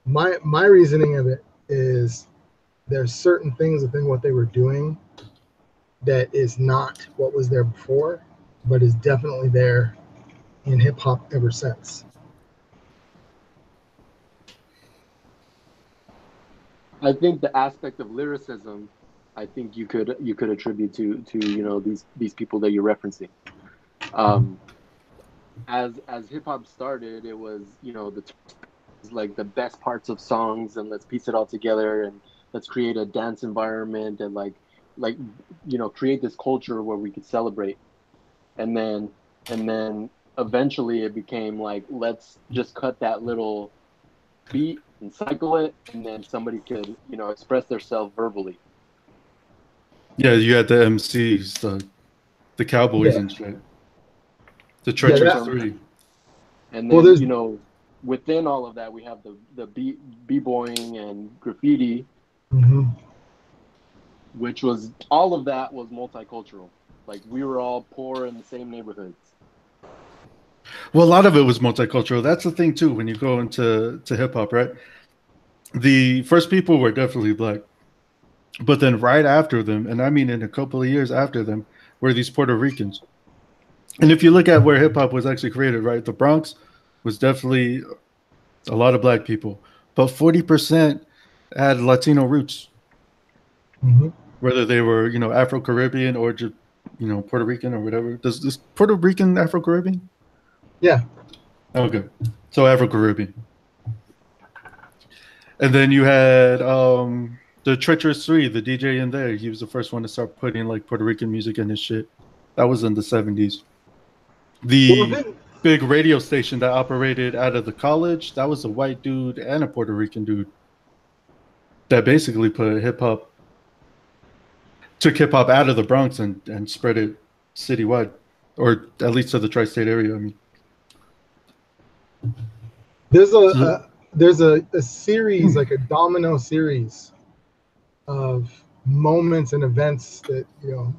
my reasoning of it is there's certain things within what they were doing that is not what was there before, but is definitely there in hip hop ever since. I think the aspect of lyricism, I think you could attribute to you know, these people that you're referencing. As hip hop started, it was, you know, like the best parts of songs, and let's piece it all together, and let's create a dance environment, and like you know, create this culture where we could celebrate. And then eventually it became like, let's just cut that little beat and cycle it, and then somebody could, you know, express themselves verbally. Yeah, you had the MCs, the Cowboys and shit. The Treacherous Three. And then, you know, within all of that, we have the b-boying and graffiti, which was, all of that was multicultural. Like, we were all poor in the same neighborhoods. Well, a lot of it was multicultural. That's the thing, too, when you go into hip-hop, right? The first people were definitely black. But then right after them, and I mean in a couple of years after them, were these Puerto Ricans. And if you look at where hip-hop was actually created, right, the Bronx was definitely a lot of black people. But 40% had Latino roots. Whether they were, you know, Afro-Caribbean or just, you know, Puerto Rican or whatever. Does Puerto Rican Afro-Caribbean? Yeah. Okay. So Afro-Caribbean. And then you had the Treacherous Three, the DJ in there. He was the first one to start putting like Puerto Rican music in his shit. That was in the 70s. The big radio station that operated out of the college, that was a white dude and a Puerto Rican dude that basically put hip-hop, took hip-hop out of the Bronx and spread it citywide, or at least to the tri-state area. I mean, there's a series, like a domino series of moments and events that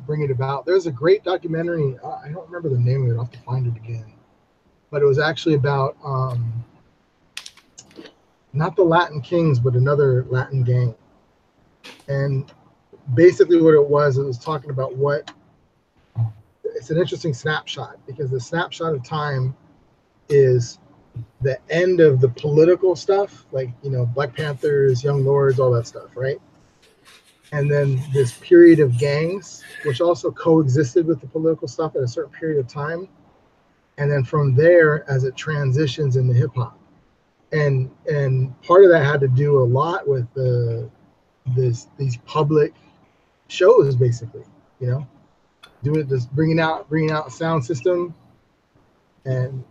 bring it about. There's a great documentary. I don't remember the name of it. I'll have to find it again. But it was actually about not the Latin Kings, but another Latin gang. And basically what it was talking about it's an interesting snapshot, because the snapshot of time is the end of the political stuff, like, Black Panthers, Young Lords, all that stuff, right? And then this period of gangs, which also coexisted with the political stuff at a certain period of time. And then from there, as it transitions into hip hop. And part of that had to do a lot with these public shows, basically, doing this, bringing out a sound system and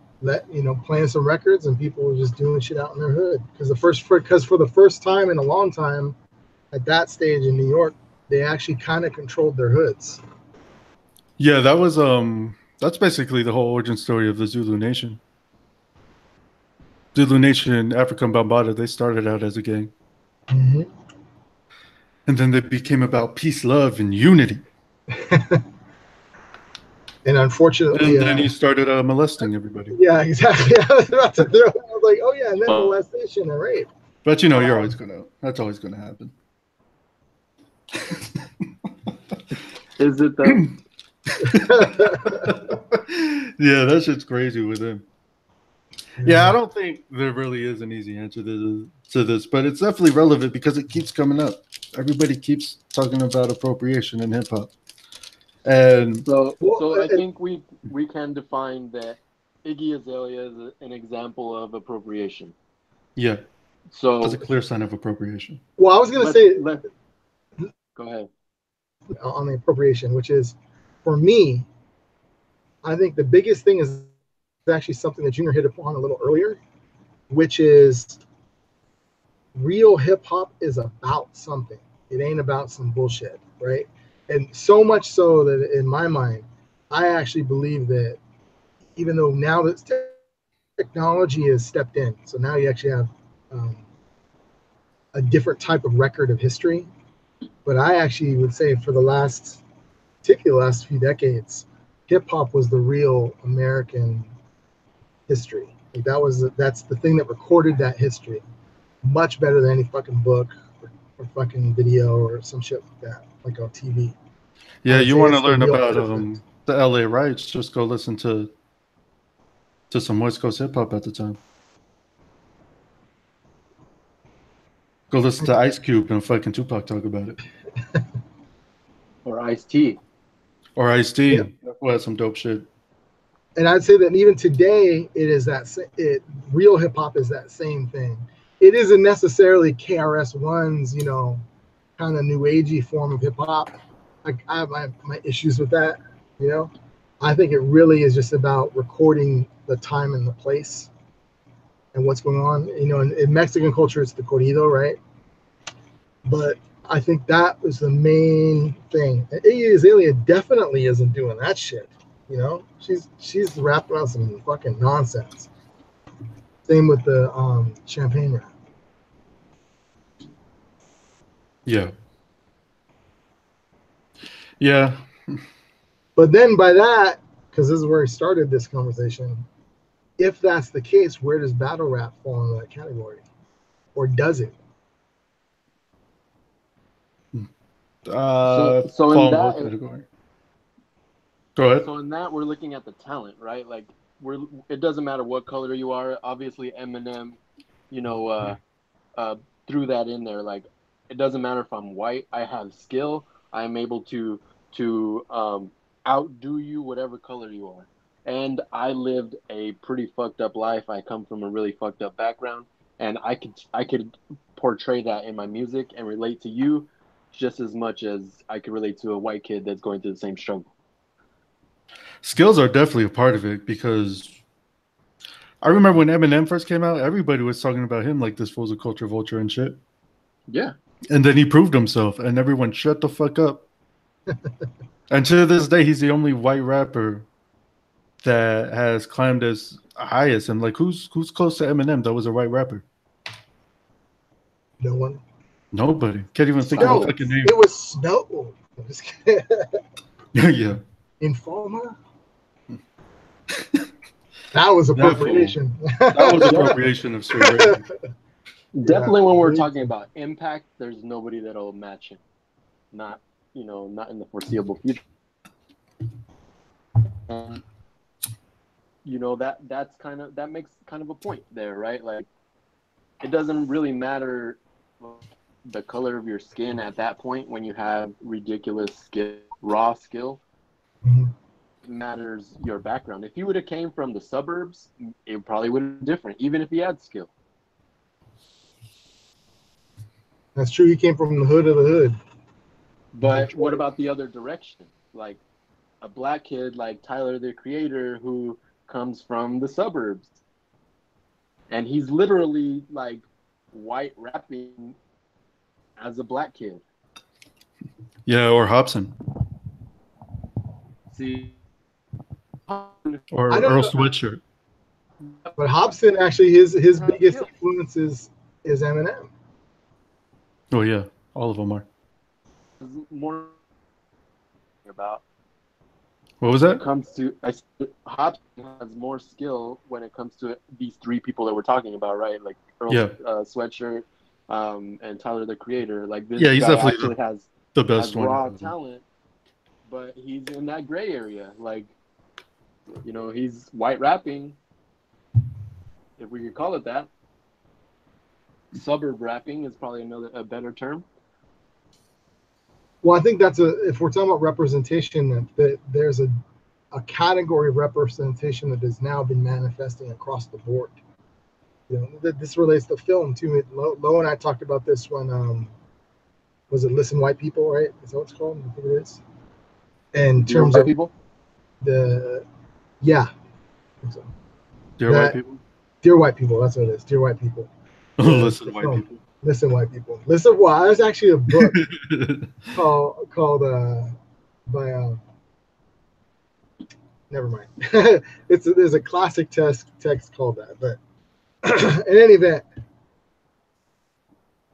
playing some records, and people were just doing shit out in their hood. Because for the first time in a long time, at that stage in New York, they actually kind of controlled their hoods. Yeah, that was that's basically the whole origin story of the Zulu Nation. Zulu Nation, African Bambaataa, they started out as a gang. Mm-hmm. And then they became about peace, love, and unity. And unfortunately, and then he started molesting everybody. Yeah, exactly. I was like, oh yeah, and then molestation and rape. But you're always that's always gonna happen. Is it though? Yeah, that shit's crazy with him. Yeah, I don't think there really is an easy answer to this, but it's definitely relevant because it keeps coming up. Everybody keeps talking about appropriation in hip hop. And so I think we can define that Iggy Azalea is an example of appropriation. Yeah. So that's a clear sign of appropriation. Well, I was going to say, go ahead. On the appropriation, which is, for me, I think the biggest thing is actually something that Junior hit upon a little earlier, which is real hip hop is about something. It ain't about some bullshit, right? And so much so that in my mind, I actually believe that even though now that technology has stepped in, so now you actually have a different type of record of history. But I actually would say for particularly the last few decades, hip hop was the real American history. Like that's the thing that recorded that history much better than any fucking book or fucking video or some shit like that, like on TV. Yeah, you want to learn about the LA riots, just go listen to some West Coast hip hop at the time. Go listen to Ice Cube and fucking Tupac talk about it. Or Ice-T. Or Ice-T. Yeah. Well, that's some dope shit. And I'd say that even today, real hip hop is that same thing. It isn't necessarily KRS-One's, kind of new agey form of hip hop. I have my issues with that, I think it really is just about recording the time and the place and what's going on. In Mexican culture, it's the corrido, right? But I think that was the main thing. And Iggy Azalea definitely isn't doing that shit. She's rapping about some fucking nonsense. Same with the champagne rap. Yeah. Yeah. But then by that, because this is where he started this conversation, if that's the case, where does battle rap fall into that category? Or does it? So in that category. Go ahead. So in that, we're looking at the talent, right? Like it doesn't matter what color you are. Obviously, Eminem, threw that in there. Like it doesn't matter if I'm white. I have skill. I am able to outdo you, whatever color you are. And I lived a pretty fucked up life. I come from a really fucked up background, and I could portray that in my music and relate to you just as much as I could relate to a white kid that's going through the same struggle. Skills are definitely a part of it, because I remember when Eminem first came out, everybody was talking about him like this fool's a culture vulture and shit. Yeah. And then he proved himself, and everyone shut the fuck up. And to this day, he's the only white rapper that has climbed as high as him. Like, who's close to Eminem that was a white rapper? No one. Nobody. Can't even think of No, a fucking name. it was Snow. I'm just kidding. Yeah. Informer. That was appropriation. That was appropriation of straight rape. Definitely, when we're talking about impact, there's nobody that'll match him. Not in the foreseeable future. That makes kind of a point there, right? Like, it doesn't really matter the color of your skin at that point when you have ridiculous skill, raw skill. Mm-hmm. It matters your background. If he would have came from the suburbs, it probably would have been different, even if he had skill. That's true. He came from the hood of the hood. But what about the other direction? Like a black kid like Tyler, the Creator, who comes from the suburbs. And he's literally like white rapping as a black kid. Yeah, or Hobson. See? Or Earl Sweatshirt. But Hobson, actually, his biggest influence is Eminem. Oh, yeah. All of them are. More about what was that? When it comes to Hobson has more skill when it comes to these three people that we're talking about, right? Like Earl Sweatshirt, and Tyler the Creator. Like this he's guy definitely actually has the best one. Raw talent, but he's in that gray area. Like, he's white rapping, if we could call it that. Suburb rapping is probably a better term. Well, I think if we're talking about representation, that there's a category of representation that has now been manifesting across the board. This relates to film too. Lo and I talked about this when was it Listen White People, right? Is that what it's called? I think it is. In terms of people? I think so. Dear White People? Dear White People, that's what it is. Dear White People. Listen, White People. Listen, White People. Listen, well, there's actually a book called by never mind. There's a classic text called that, but in any event,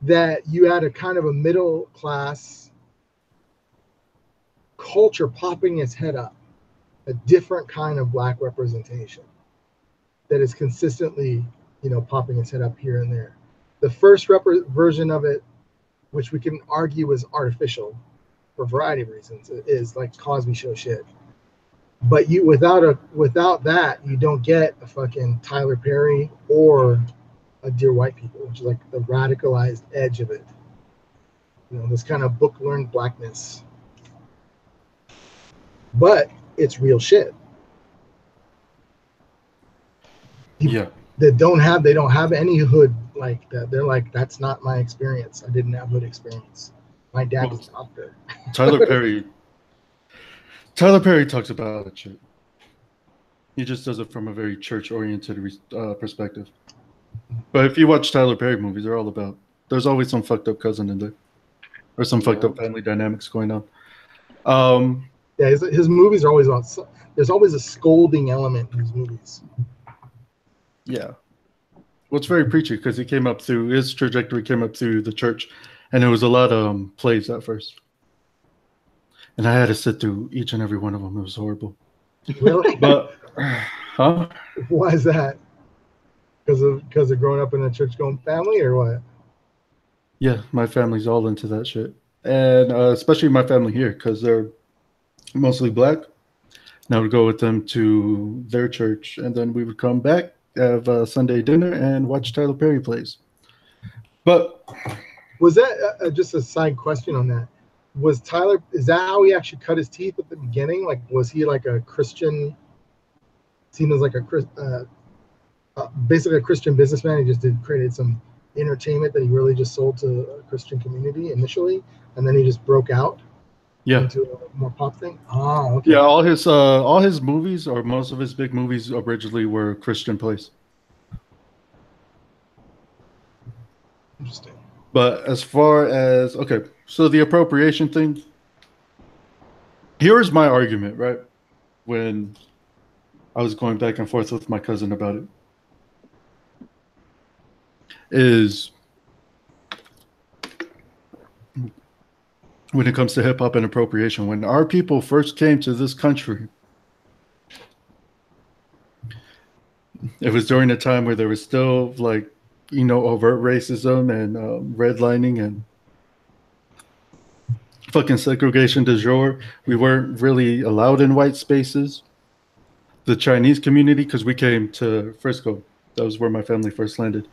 that you had a kind of a middle class culture popping its head up, a different kind of black representation that is consistently, popping its head up here and there. The first version of it, which we can argue is artificial for a variety of reasons, is like Cosby Show shit. But without that, you don't get a fucking Tyler Perry or a Dear White People, which is like the radicalized edge of it. This kind of book learned blackness. But it's real shit. They don't have any hood like that. They're like, that's not my experience. I didn't have hood experience. My dad was a doctor. Tyler Perry talks about that shit. He just does it from a very church-oriented perspective. But if you watch Tyler Perry movies, they're all about, there's always some fucked up cousin in there. Or some fucked up family dynamics going on. His movies are always about, there's always a scolding element in his movies. Yeah. Well, it's very preachy because his trajectory came up through the church, and it was a lot of plays at first. And I had to sit through each and every one of them. It was horrible. Really? But, why is that? Because of growing up in a church-going family, or what? Yeah, my family's all into that shit, and especially my family here because they're mostly black. And I would go with them to their church, and then we would come back, have Sunday dinner, and watch Tyler Perry plays. But was that just a side question on that? Was Tyler? Is that how he actually cut his teeth at the beginning? Like, was he like a Christian? Seen as like basically a Christian businessman? He just created some entertainment that he really just sold to a Christian community initially, and then he just broke out into a more pop thing. Oh, okay. Yeah, all his movies, or most of his big movies, originally were Christian plays. Interesting. But as far as so the appropriation thing, here's my argument, right? When I was going back and forth with my cousin about it, is when it comes to hip hop and appropriation. When our people first came to this country, it was during a time where there was still like, overt racism and redlining and fucking segregation du jour. We weren't really allowed in white spaces. The Chinese community, because we came to Frisco, that was where my family first landed.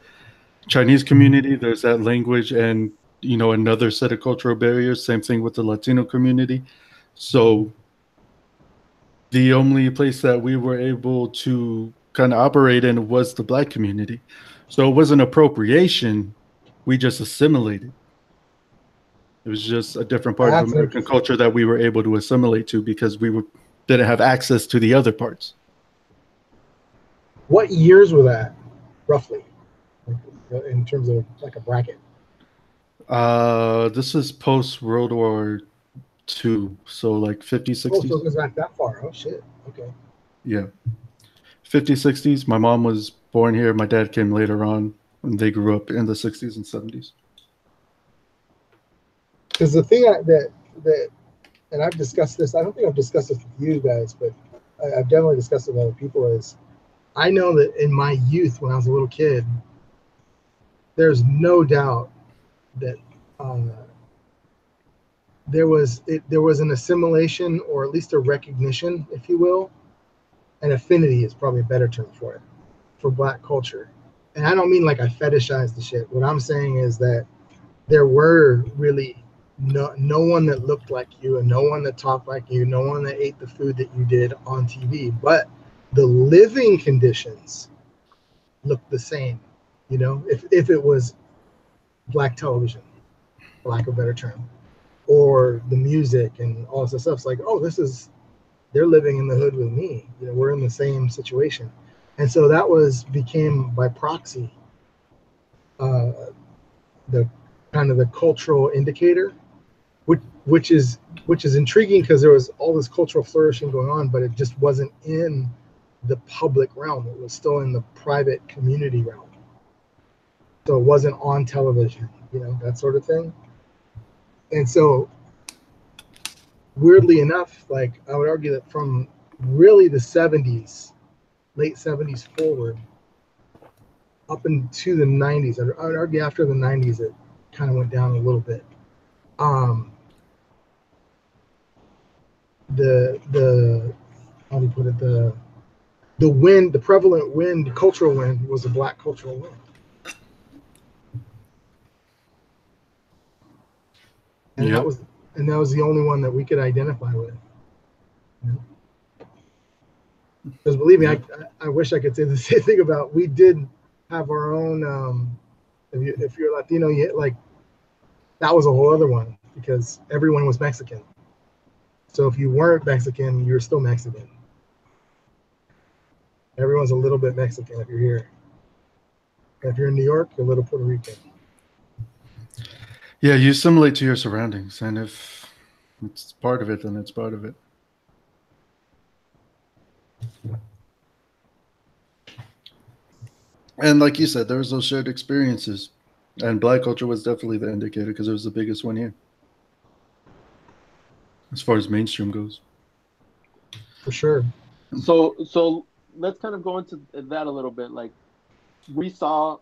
Chinese community, there's that language and another set of cultural barriers. Same thing with the Latino community. So the only place that we were able to kind of operate in was the black community. So it wasn't appropriation. We just assimilated. It was just a different part of That's American culture that we were able to assimilate to because didn't have access to the other parts. What years were that, roughly, in terms of like a bracket? This is post World War II, so like 50s, 60s. Oh, so it goes back that far. Oh shit. Okay. Yeah. 50s, 60s. My mom was born here. My dad came later on, and they grew up in the 60s and 70s. Because the thing that and I've discussed this. I don't think I've discussed this with you guys, but I've definitely discussed it with other people. Is I know that in my youth, when I was a little kid, there's no doubt that there was an assimilation, or at least a recognition, if you will. An affinity is probably a better term for it, for Black culture. And I don't mean like I fetishize the shit. What I'm saying is that there were really no one that looked like you, and no one that talked like you, no one that ate the food that you did on TV, but the living conditions looked the same. If it was Black television, for lack of a better term, or the music and all this stuff, it's like, oh, they're living in the hood with me. We're in the same situation. And so that became by proxy the kind of the cultural indicator, which is intriguing because there was all this cultural flourishing going on, but it just wasn't in the public realm. It was still in the private community realm. So it wasn't on television, that sort of thing. And so weirdly enough, like I would argue that from really the 70s, late 70s forward, up into the 90s, I would argue after the 90s, it kind of went down a little bit. The how do you put it, the prevalent wind, the cultural wind, was a Black cultural wind. And yep. that was the only one that we could identify with. Because believe me, I wish I could say the same thing about, we did have our own, if you're Latino, like that was a whole other one, because everyone was Mexican. So if you weren't Mexican, you're still Mexican. Everyone's a little bit Mexican if you're here. If you're in New York, you're a little Puerto Rican. Yeah, you assimilate to your surroundings, and if it's part of it, then it's part of it. And like you said, there was those shared experiences, and Black culture was definitely the indicator because it was the biggest one here, as far as mainstream goes. For sure. So let's kind of go into that a little bit. Like we saw,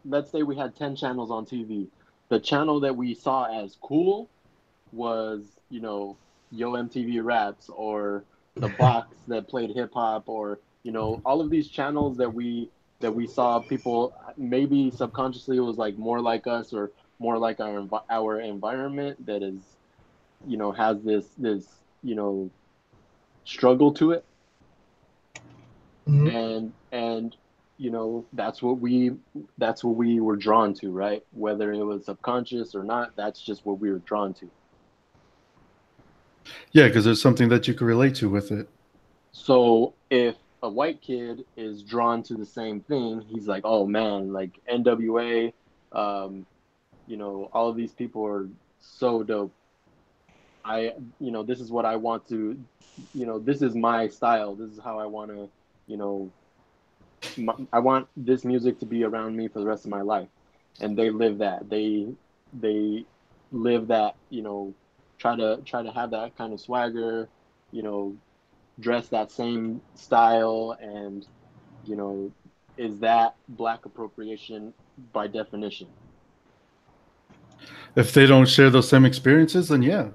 let's say we had 10 channels on TV. The channel that we saw as cool was, Yo MTV Raps, or the box that played hip hop, or all of these channels that we saw people, maybe subconsciously, it was like more like us, or more like our environment that is, has this struggle to it. Mm-hmm. And that's what we were drawn to, right? Whether it was subconscious or not, that's just what we were drawn to. Yeah, because there's something that you can relate to with it. So if a white kid is drawn to the same thing, he's like, oh man, like NWA, all of these people are so dope. This is what I want to, this is my style. This is how I want to, I want this music to be around me for the rest of my life. And they live that. They live that, try to have that kind of swagger, dress that same style, and is that black appropriation by definition? If they don't share those same experiences, then yeah.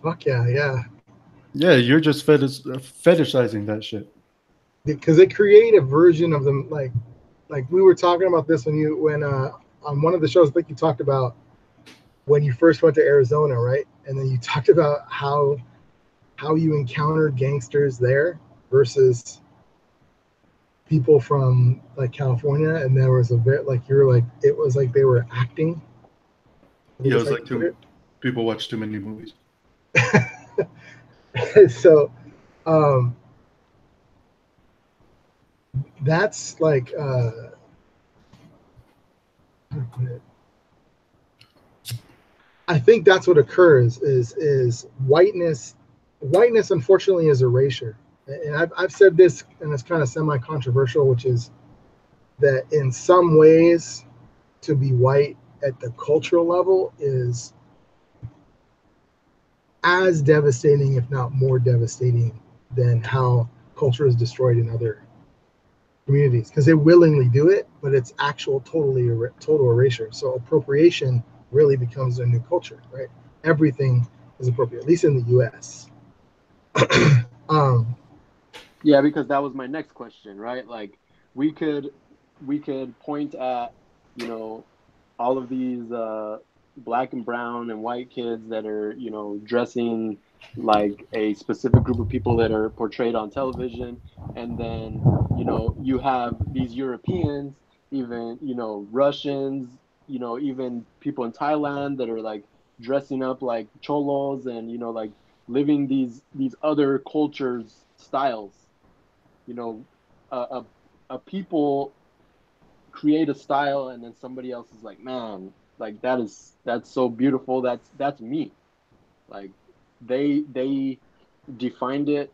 Fuck yeah, yeah. Yeah, you're just fetishizing that shit. Because they create a version of them, like we were talking about this when on one of the shows, I think you talked about when you first went to Arizona, right? And then you talked about how you encountered gangsters there versus people from like California, and there was a bit like it was like they were acting. Yeah, it was like people watch too many movies. So that's like I think that's what occurs is whiteness unfortunately is erasure. And I've said this, and it's kind of semi-controversial, which is that in some ways to be white at the cultural level is as devastating, if not more devastating, than how culture is destroyed in other communities, because they willingly do it, but it's actual total erasure. So appropriation really becomes their new culture, right? Everything is appropriate, at least in the U.S. Yeah, because that was my next question, right? Like we could point at, all of these black and brown and white kids that are, dressing like a specific group of people that are portrayed on television. And then, you have these Europeans, even, Russians, even people in Thailand that are like dressing up like cholos and, like living these other cultures styles. A people create a style, and then somebody else is like, man, like that's so beautiful, that's me. Like they defined it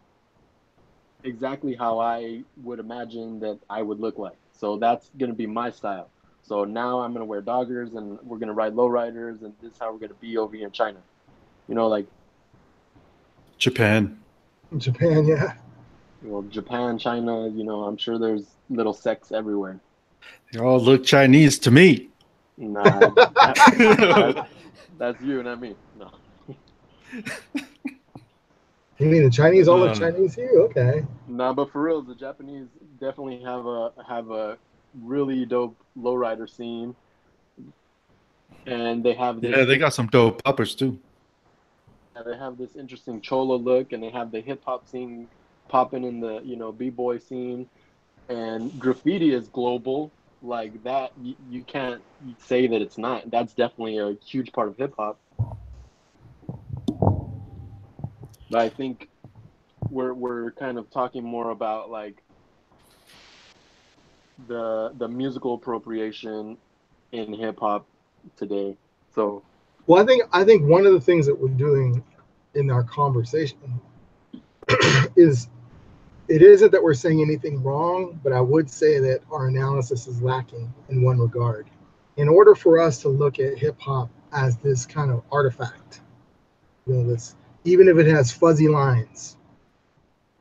exactly how I would imagine that I would look like, so that's gonna be my style. So now I'm gonna wear doggers, and we're gonna ride lowriders, and this is how we're gonna be over here in China. Like Japan, yeah. Well, Japan, China, I'm sure there's little sects everywhere. They all look Chinese to me. Nah, that's you, not me. No. You mean the Chinese all look Chinese to you? Okay. Nah, but for real, the Japanese definitely have a really dope lowrider scene, and they have this. Yeah, they got some dope poppers too. They have this interesting cholo look, and they have the hip hop scene popping in the b-boy scene, and graffiti is global like that. You can't say that it's not. That's definitely a huge part of hip hop. But I think we're kind of talking more about like the musical appropriation in hip hop today. So, well, I think one of the things that we're doing in our conversation is it isn't that we're saying anything wrong, but I would say that our analysis is lacking in one regard. In order for us to look at hip hop as this kind of artifact, this, even if it has fuzzy lines,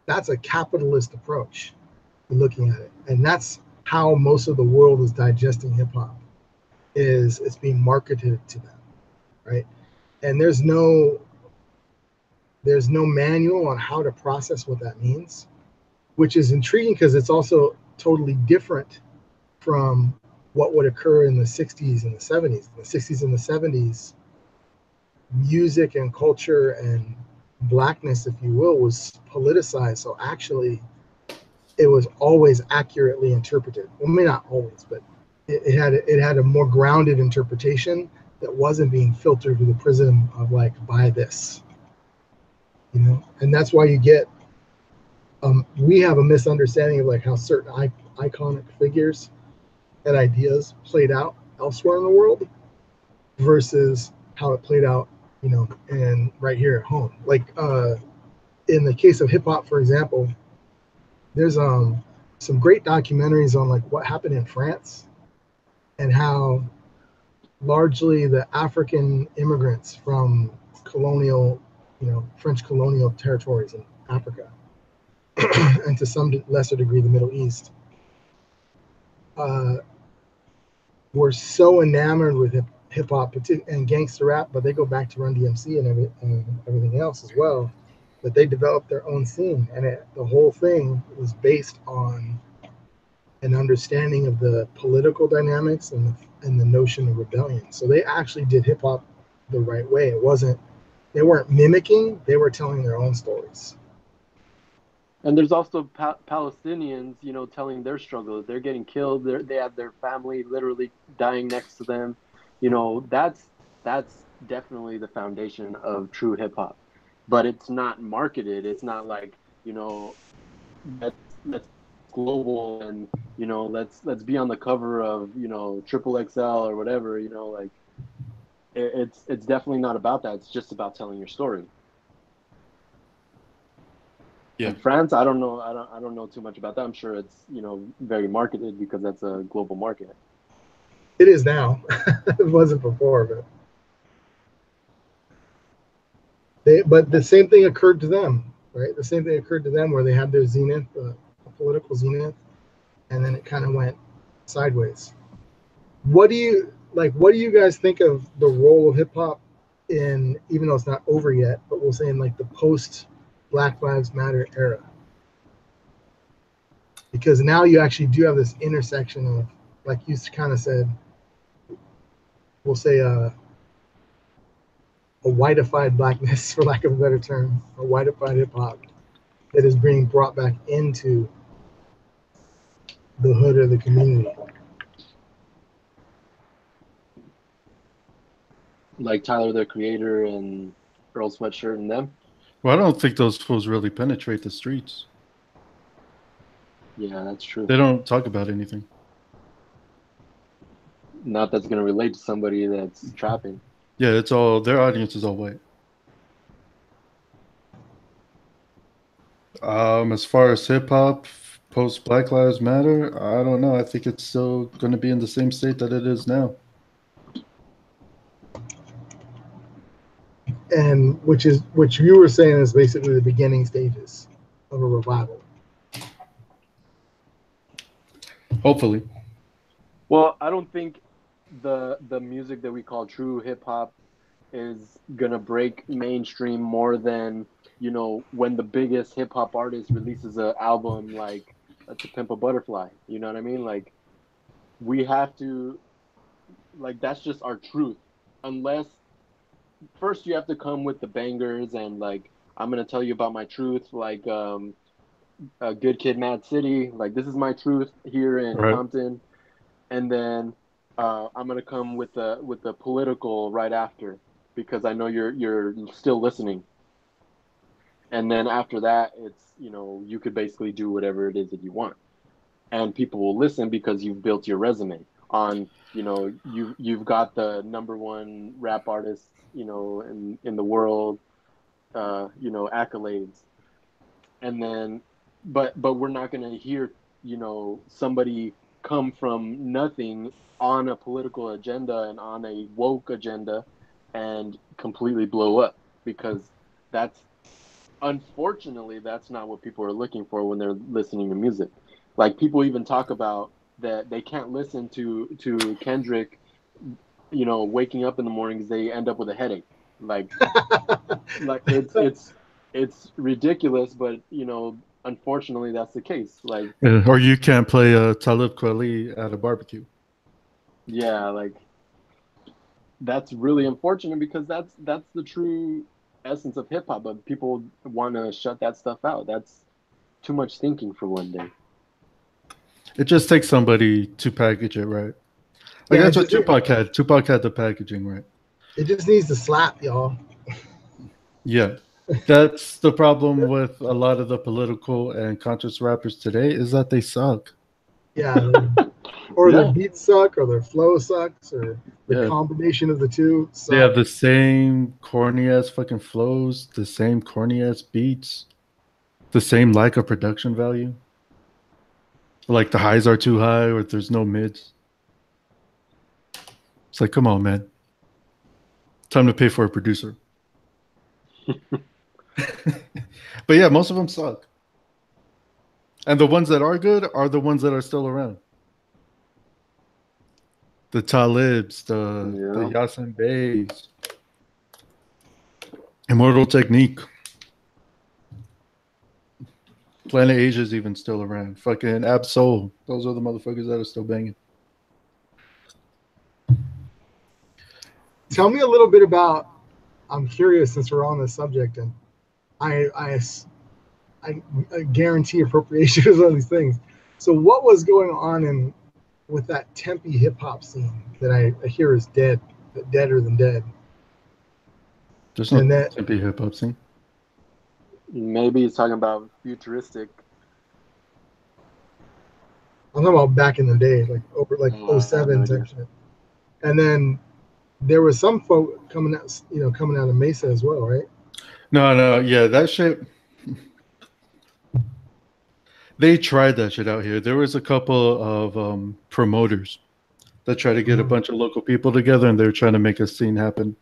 that's a capitalist approach to looking at it. And that's how most of the world is digesting hip hop, is it's being marketed to them, right? And there's no manual on how to process what that means, which is intriguing because it's also totally different from what would occur in the 60s and the 70s. In the 60s and the 70s, music and culture and blackness, if you will, was politicized. So actually, it was always accurately interpreted. Well, maybe not always, but it had a more grounded interpretation that wasn't being filtered through the prism of like, buy this, and that's why you get we have a misunderstanding of like how certain iconic figures and ideas played out elsewhere in the world versus how it played out, and right here at home. Like in the case of hip hop, for example, there's some great documentaries on like what happened in France and how largely the African immigrants from colonial, French colonial territories in Africa, and to some lesser degree the Middle East, were so enamored with hip hop and gangster rap, but they go back to Run DMC and everything else as well, that they developed their own scene, and the whole thing was based on an understanding of the political dynamics and the notion of rebellion. So they actually did hip hop the right way. They weren't mimicking, they were telling their own stories. And there's also Palestinians, telling their struggles. They're getting killed. They have their family literally dying next to them. That's definitely the foundation of true hip hop. But it's not marketed. It's not like, let's global and let's be on the cover of Triple XL or whatever. It's definitely not about that. It's just about telling your story. Yeah. In France, I don't know. I don't know too much about that. I'm sure it's very marketed because that's a global market. It is now. It wasn't before, but the same thing occurred to them, right? The same thing occurred to them where they had their zenith, a political zenith, and then it kind of went sideways. What do you guys think of the role of hip hop in, even though it's not over yet, but we'll say in like the post Black Lives Matter era? Because now you actually do have this intersection of, like you kind of said, we'll say a whiteified blackness, for lack of a better term, a whiteified hip hop that is being brought back into the hood of the community. Like Tyler, the Creator, and Earl Sweatshirt and them? Well, I don't think those fools really penetrate the streets. Yeah, that's true. They don't talk about anything. Not that's going to relate to somebody that's trapping. Yeah, it's all, their audience is all white. As far as hip hop, post Black Lives Matter, I don't know. I think it's still going to be in the same state that it is now. And which you were saying is basically the beginning stages of a revival. Hopefully. Well, I don't think the music that we call true hip hop is gonna break mainstream more than when the biggest hip hop artist releases an album like To Pimp a Butterfly. You know what I mean? Like, we have to, like, that's just our truth. Unless first you have to come with the bangers and like, I'm gonna tell you about my truth, like a Good Kid, Mad City, like this is my truth here in Compton, and then I'm gonna come with the political right after because I know you're still listening, and then after that it's you could basically do whatever it is that you want, and people will listen because you've built your resume on you've got the #1 rap artist in the world, accolades, and then but we're not going to hear somebody come from nothing on a political agenda and on a woke agenda and completely blow up, because unfortunately that's not what people are looking for when they're listening to music. Like, people even talk about that they can't listen to Kendrick waking up in the mornings, they end up with a headache. Like it's ridiculous, but unfortunately that's the case. Like, or you can't play Talib Kweli at a barbecue. Yeah, like, that's really unfortunate because that's the true essence of hip hop, but people want to shut that stuff out. That's too much thinking for one day. It just takes somebody to package it right. Like, that's what Tupac had. Tupac had the packaging right. It just needs to slap, y'all. Yeah. That's the problem with a lot of the political and conscious rappers today, is that they suck. Yeah. Or their beats suck, or their flow sucks, or the combination of the two sucks. They have the same corny-ass fucking flows, the same corny-ass beats, the same lack of production value. Like, the highs are too high, or there's no mids. It's like, come on, man. Time to pay for a producer. But yeah, most of them suck. And the ones that are good are the ones that are still around. The Talibs, the Yasin Beys, Immortal Technique. Planet Asia's even still around. Fucking Absol. Those are the motherfuckers that are still banging. Tell me a little bit about. I'm curious since we're on this subject, and I guarantee appropriation is one of these things. So what was going on with that Tempe hip hop scene that I hear is deader than dead? There's no Tempe hip hop scene. Maybe he's talking about futuristic. I'm talking about back in the day, like over like 07 type shit. And then there was some folk coming out of Mesa as well, right? No, yeah, that shit. They tried that shit out here. There was a couple of promoters that tried to get a bunch of local people together, and they were trying to make a scene happen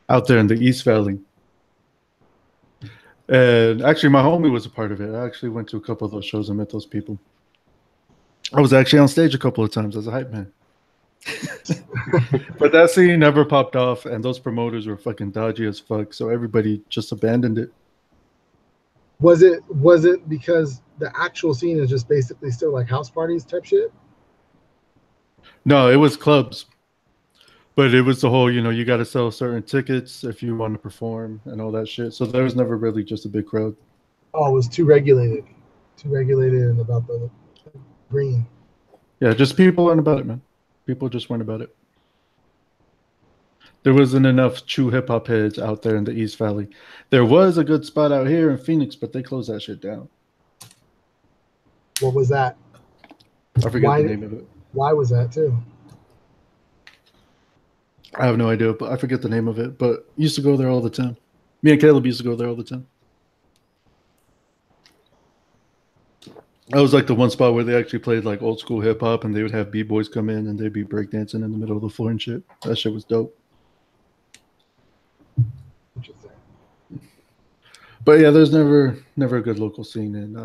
out there in the East Valley. And actually, my homie was a part of it. I actually went to a couple of those shows and met those people. I was actually on stage a couple of times as a hype man. But that scene never popped off, and those promoters were fucking dodgy as fuck, so everybody just abandoned it. Was it because the actual scene is just basically still like house parties type shit? No, it was clubs. But it was the whole, you got to sell certain tickets if you want to perform and all that shit. So there was never really just a big crowd. Oh, it was too regulated and about the green. Yeah, just people weren't about it, man. People just weren't about it. There wasn't enough true hip hop heads out there in the East Valley. There was a good spot out here in Phoenix, but they closed that shit down. What was that? I forget the name of it. Why was that too? I have no idea, but I forget the name of it. But used to go there all the time. Me and Caleb used to go there all the time. That was like the one spot where they actually played like old school hip hop, and they would have b-boys come in and they'd be breakdancing in the middle of the floor and shit. That shit was dope. Interesting. But yeah, there's never a good local scene in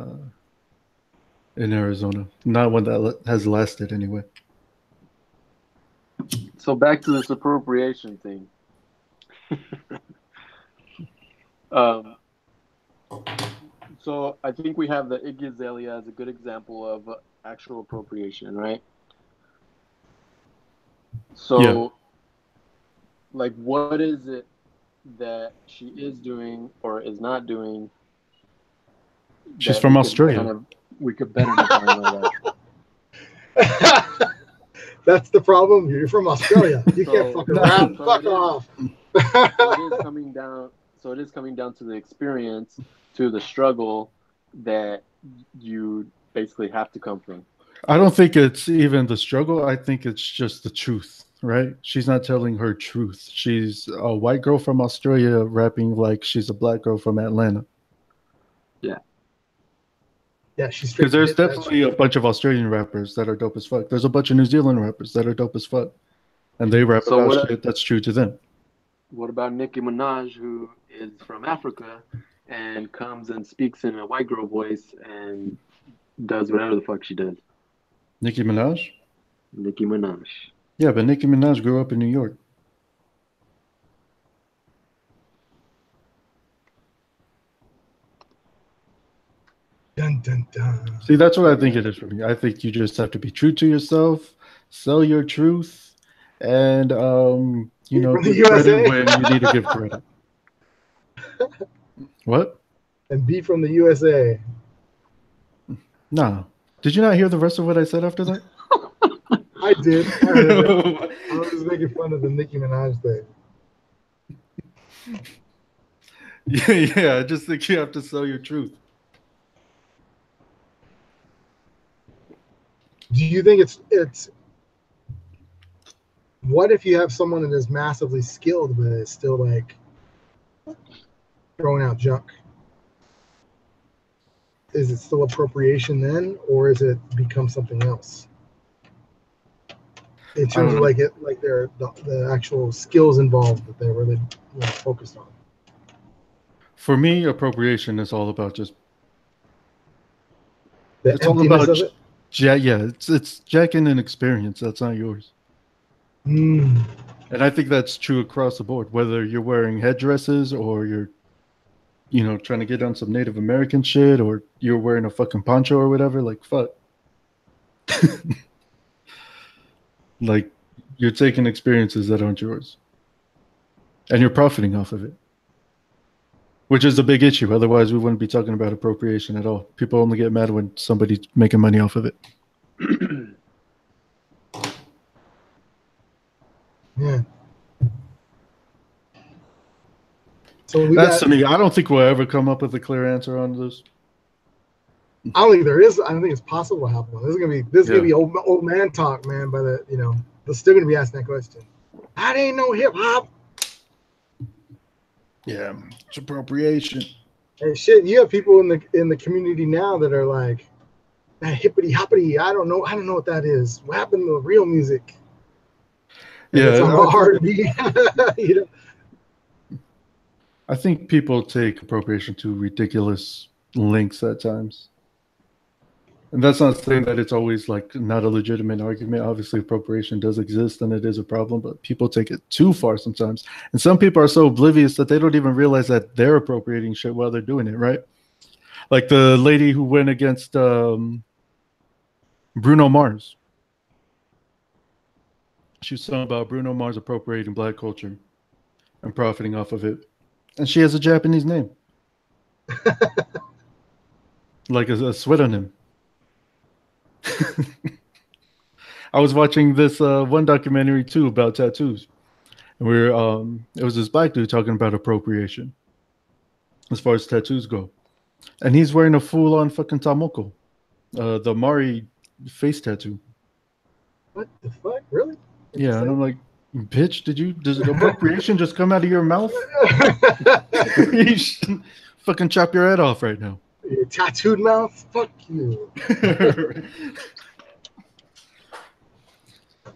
Arizona. Not one that has lasted anyway. So back to this appropriation thing. So I think we have the Iggy Azalea as a good example of actual appropriation, right? So, yeah. Like, what is it that she is doing or is not doing? She's from Australia. We could better define that. That's the problem. You're from Australia. You can't fuck around. Fuck off. So it is coming down to the experience, to the struggle that you basically have to come from. I don't think it's even the struggle. I think it's just the truth, right? She's not telling her truth. She's a white girl from Australia rapping like she's a black girl from Atlanta. Yeah. Yeah, she's because there's definitely a bunch of Australian rappers that are dope as fuck. There's a bunch of New Zealand rappers that are dope as fuck, and they rap about shit that's true to them. What about Nicki Minaj, who is from Africa and comes and speaks in a white girl voice and does whatever the fuck she does? Nicki Minaj? Nicki Minaj. Yeah, but Nicki Minaj grew up in New York. Dun, dun, dun. See, that's what I think it is for me. I think you just have to be true to yourself, sell your truth, and give credit when you need to give credit. What? And be from the USA. Nah. Did you not hear the rest of what I said after that? I did. I was just making fun of the Nicki Minaj thing. Yeah, I just think you have to sell your truth. Do you think it's what if you have someone that is massively skilled but is still like throwing out junk? Is it still appropriation then, or is it become something else? in terms of like the actual skills involved that they're really focused on. For me, appropriation is all about just The it's all emptiness about of it. yeah, it's jacking an experience that's not yours. Mm. And I think that's true across the board, whether you're wearing headdresses or you're, trying to get on some Native American shit or you're wearing a fucking poncho or whatever. Like, fuck. Like, you're taking experiences that aren't yours and you're profiting off of it, which is a big issue. Otherwise, we wouldn't be talking about appropriation at all. People only get mad when somebody's making money off of it. Yeah. So That's to me. I don't think we'll ever come up with a clear answer on this. I don't think there is. I don't think it's possible to have one. This is gonna be old man talk, man. By they're still gonna be asking that question. That ain't no hip hop. Yeah, it's appropriation. And shit, you have people in the community now that are like, that hippity hoppity. I don't know what that is. What happened to real music? And yeah, it's all R&B. I think people take appropriation to ridiculous lengths at times. And that's not saying that it's always like not a legitimate argument. Obviously, appropriation does exist and it is a problem, but people take it too far sometimes. And some people are so oblivious that they don't even realize that they're appropriating shit while they're doing it, right? Like the lady who went against Bruno Mars. She was talking about Bruno Mars appropriating Black culture and profiting off of it. And she has a Japanese name. Like a pseudonym. I was watching this one documentary too about tattoos. And it was this Black dude talking about appropriation as far as tattoos go. And he's wearing a full-on fucking tamoko. The Mari face tattoo. What the fuck? Really? Yeah, and I'm like, bitch, does appropriation just come out of your mouth? You should fucking chop your head off right now. Your tattooed mouth? Fuck you.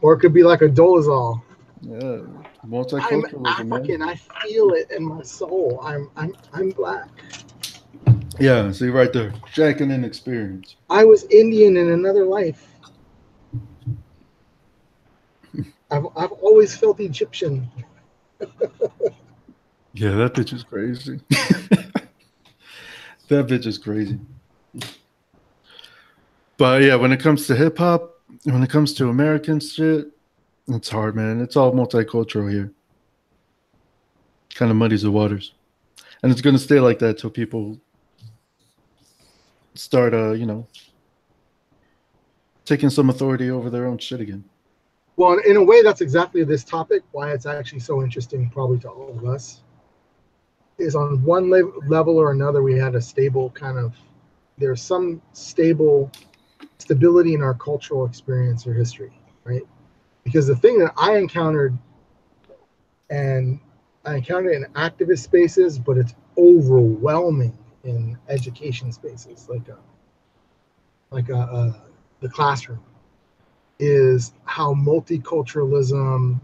Or it could be like a dolazol. Yeah, multiculturalism, I'm African. Man. I feel it in my soul. I'm Black. Yeah, see right there, jacking an experience. I was Indian in another life. I've always felt Egyptian. Yeah, that bitch is crazy. That bitch is crazy. But yeah, when it comes to hip hop, when it comes to American shit, it's hard, man. It's all multicultural here. Kind of muddies the waters. And it's going to stay like that till people start, taking some authority over their own shit again. Well, in a way, that's exactly this topic, why it's actually so interesting probably to all of us, is on one level or another, we had a stable there's some stability in our cultural experience or history, right? Because the thing that I encountered in activist spaces, but it's overwhelming in education spaces, like the classroom, is how multiculturalism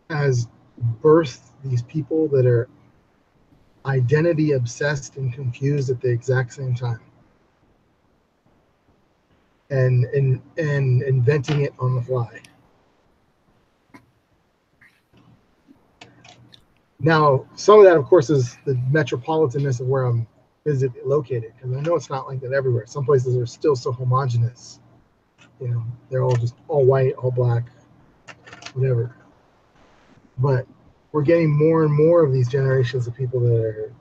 has birthed these people that are identity obsessed and confused at the exact same time, and inventing it on the fly. Now, some of that, of course, is the metropolitanness of where I'm physically located, because I know it's not like that everywhere. Some places are still so homogenous. They're all white, all Black, whatever. But we're getting more and more of these generations of people that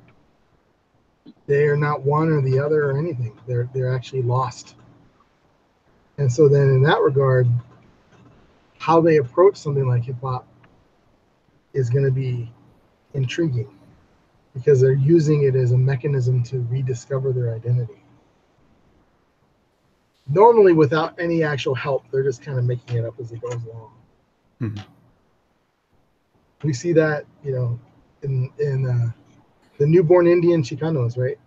they're not one or the other or anything. They're actually lost. And so then in that regard, how they approach something like hip hop is going to be intriguing, because they're using it as a mechanism to rediscover their identity. Normally without any actual help, they're just kind of making it up as it goes along. Mm-hmm. We see that, in the newborn Indian Chicanos, right?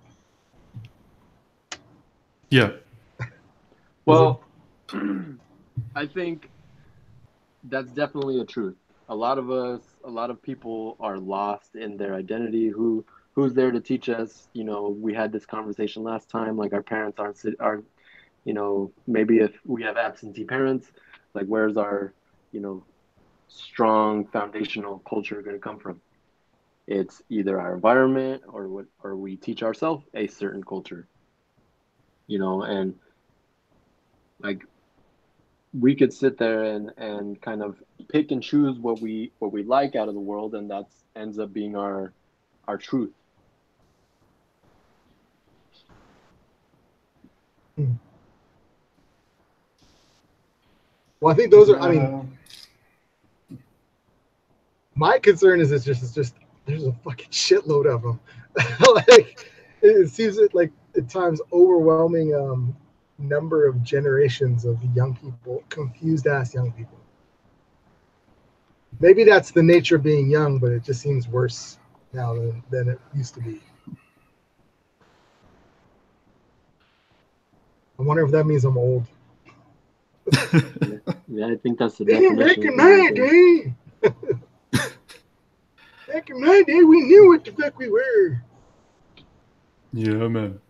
Yeah. Well, I think that's definitely a truth. A lot of us, a lot of people are lost in their identity. Who's there to teach us? You know, we had this conversation last time. Like our parents aren't, you know, maybe if we have absentee parents, like where's our, you know, strong foundational culture going to come from? It's either our environment or we teach ourselves a certain culture, you know, and like we could sit there and kind of pick and choose what we like out of the world, and that's ends up being our truth. Well, I think those are. I mean, my concern is it's just there's a fucking shitload of them. Like it seems like at times overwhelming number of generations of young people, confused ass young people. Maybe that's the nature of being young, but it just seems worse now than it used to be. I wonder if that means I'm old. Yeah, I think that's the Back definition. in my day, back in my day, we knew what the fuck we were. Yeah, man.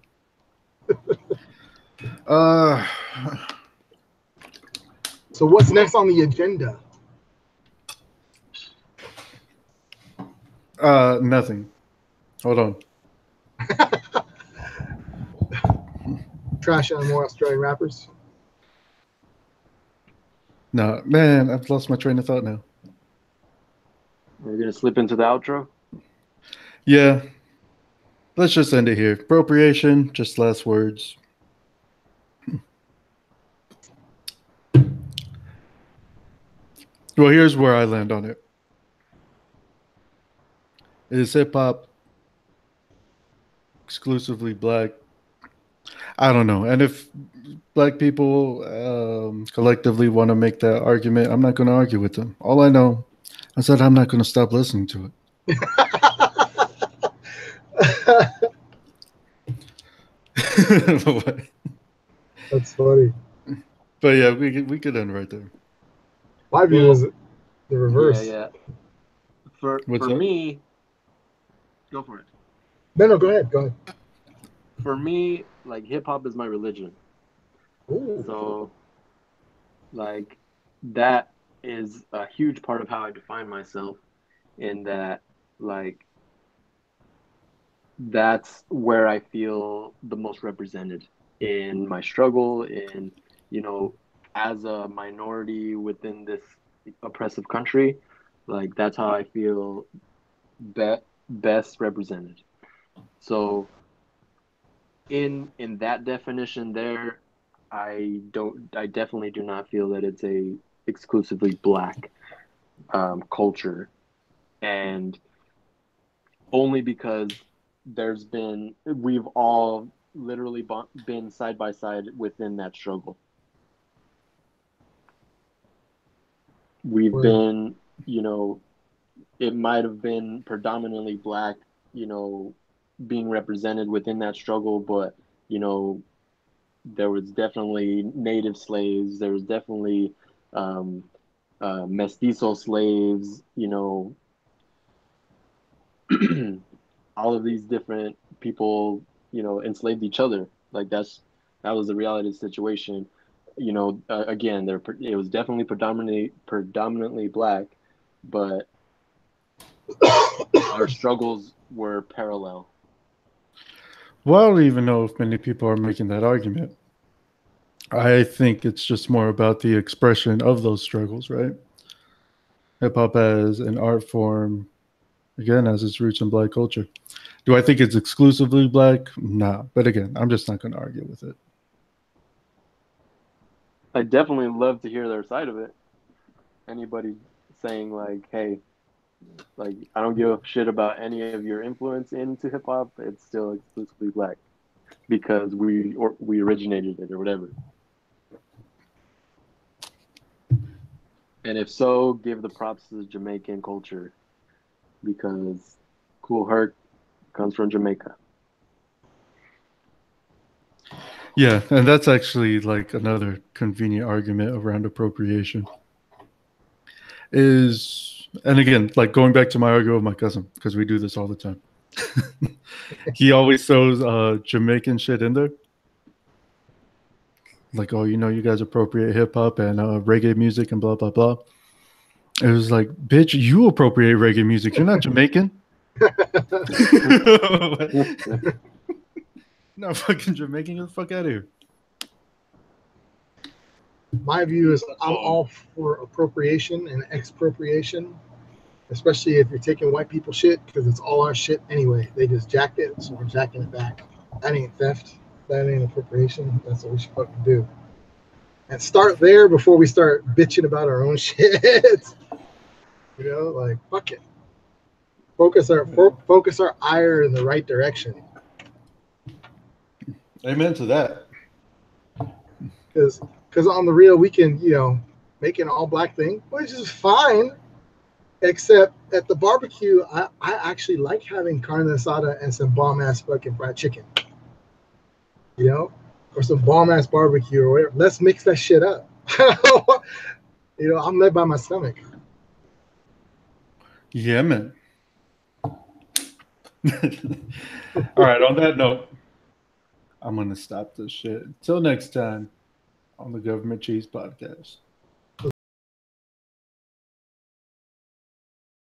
So what's next on the agenda? Nothing. Hold on. Trash on more Australian rappers. No, man, I've lost my train of thought now. We're gonna slip into the outro. Yeah. Let's just end it here. Appropriation, just last words. Well, here's where I land on it. Is hip hop exclusively black? I don't know. And if black people collectively want to make that argument, I'm not going to argue with them. All I know, I said I'm not going to stop listening to it. That's funny. But yeah, we could end right there. My view was the reverse. Yeah. For What's up? me, go for it. No, go ahead. Go ahead. For me, like hip hop is my religion. Ooh. So, like, that is a huge part of how I define myself. In that, like, that's where I feel the most represented in my struggle, in, you know, as a minority within this oppressive country. Like, that's how I feel best represented. So, in that definition there, I definitely do not feel that it's a exclusively black culture, and only because we've all literally been side by side within that struggle. We've been, you know, it might have been predominantly black, you know, being represented within that struggle, but, you know, there was definitely native slaves, there was definitely mestizo slaves, you know, all of these different people, you know, enslaved each other. Like that was the reality of the situation. You know, again, it was definitely predominantly black, but our struggles were parallel. Well, I don't even know if many people are making that argument. I think it's just more about the expression of those struggles, right? Hip hop as an art form, again, has its roots in black culture. Do I think it's exclusively black? Nah. But again, I'm just not going to argue with it. I definitely love to hear their side of it. Anybody saying like, hey, like I don't give a shit about any of your influence into hip hop, it's still exclusively black because we originated it or whatever. And if so, give the props to the Jamaican culture because Cool Herc comes from Jamaica. Yeah, and that's actually like another convenient argument around appropriation. is, and again, like going back to my argument with my cousin, because we do this all the time. He always throws Jamaican shit in there. Like, oh, you guys appropriate hip hop and reggae music and blah, blah, blah. It was like, bitch, you appropriate reggae music. You're not Jamaican. Not fucking Jamaican. Get the fuck out of here. My view is I'm all for appropriation and expropriation, especially if you're taking white people shit, because it's all our shit anyway. They just jacked it, so we're jacking it back. That ain't theft. That ain't appropriation. That's what we should fucking do. And start there before we start bitching about our own shit. Like, fuck it. Focus our ire in the right direction. Amen to that. Because on the real, we can, make an all-black thing, which is fine, except at the barbecue, I actually like having carne asada and some bomb-ass fucking fried chicken, or some bomb-ass barbecue or whatever. Let's mix that shit up. I'm led by my stomach. Yeah, man. All right, on that note, I'm going to stop this shit. Until next time on the Guv'ment CheE podcast.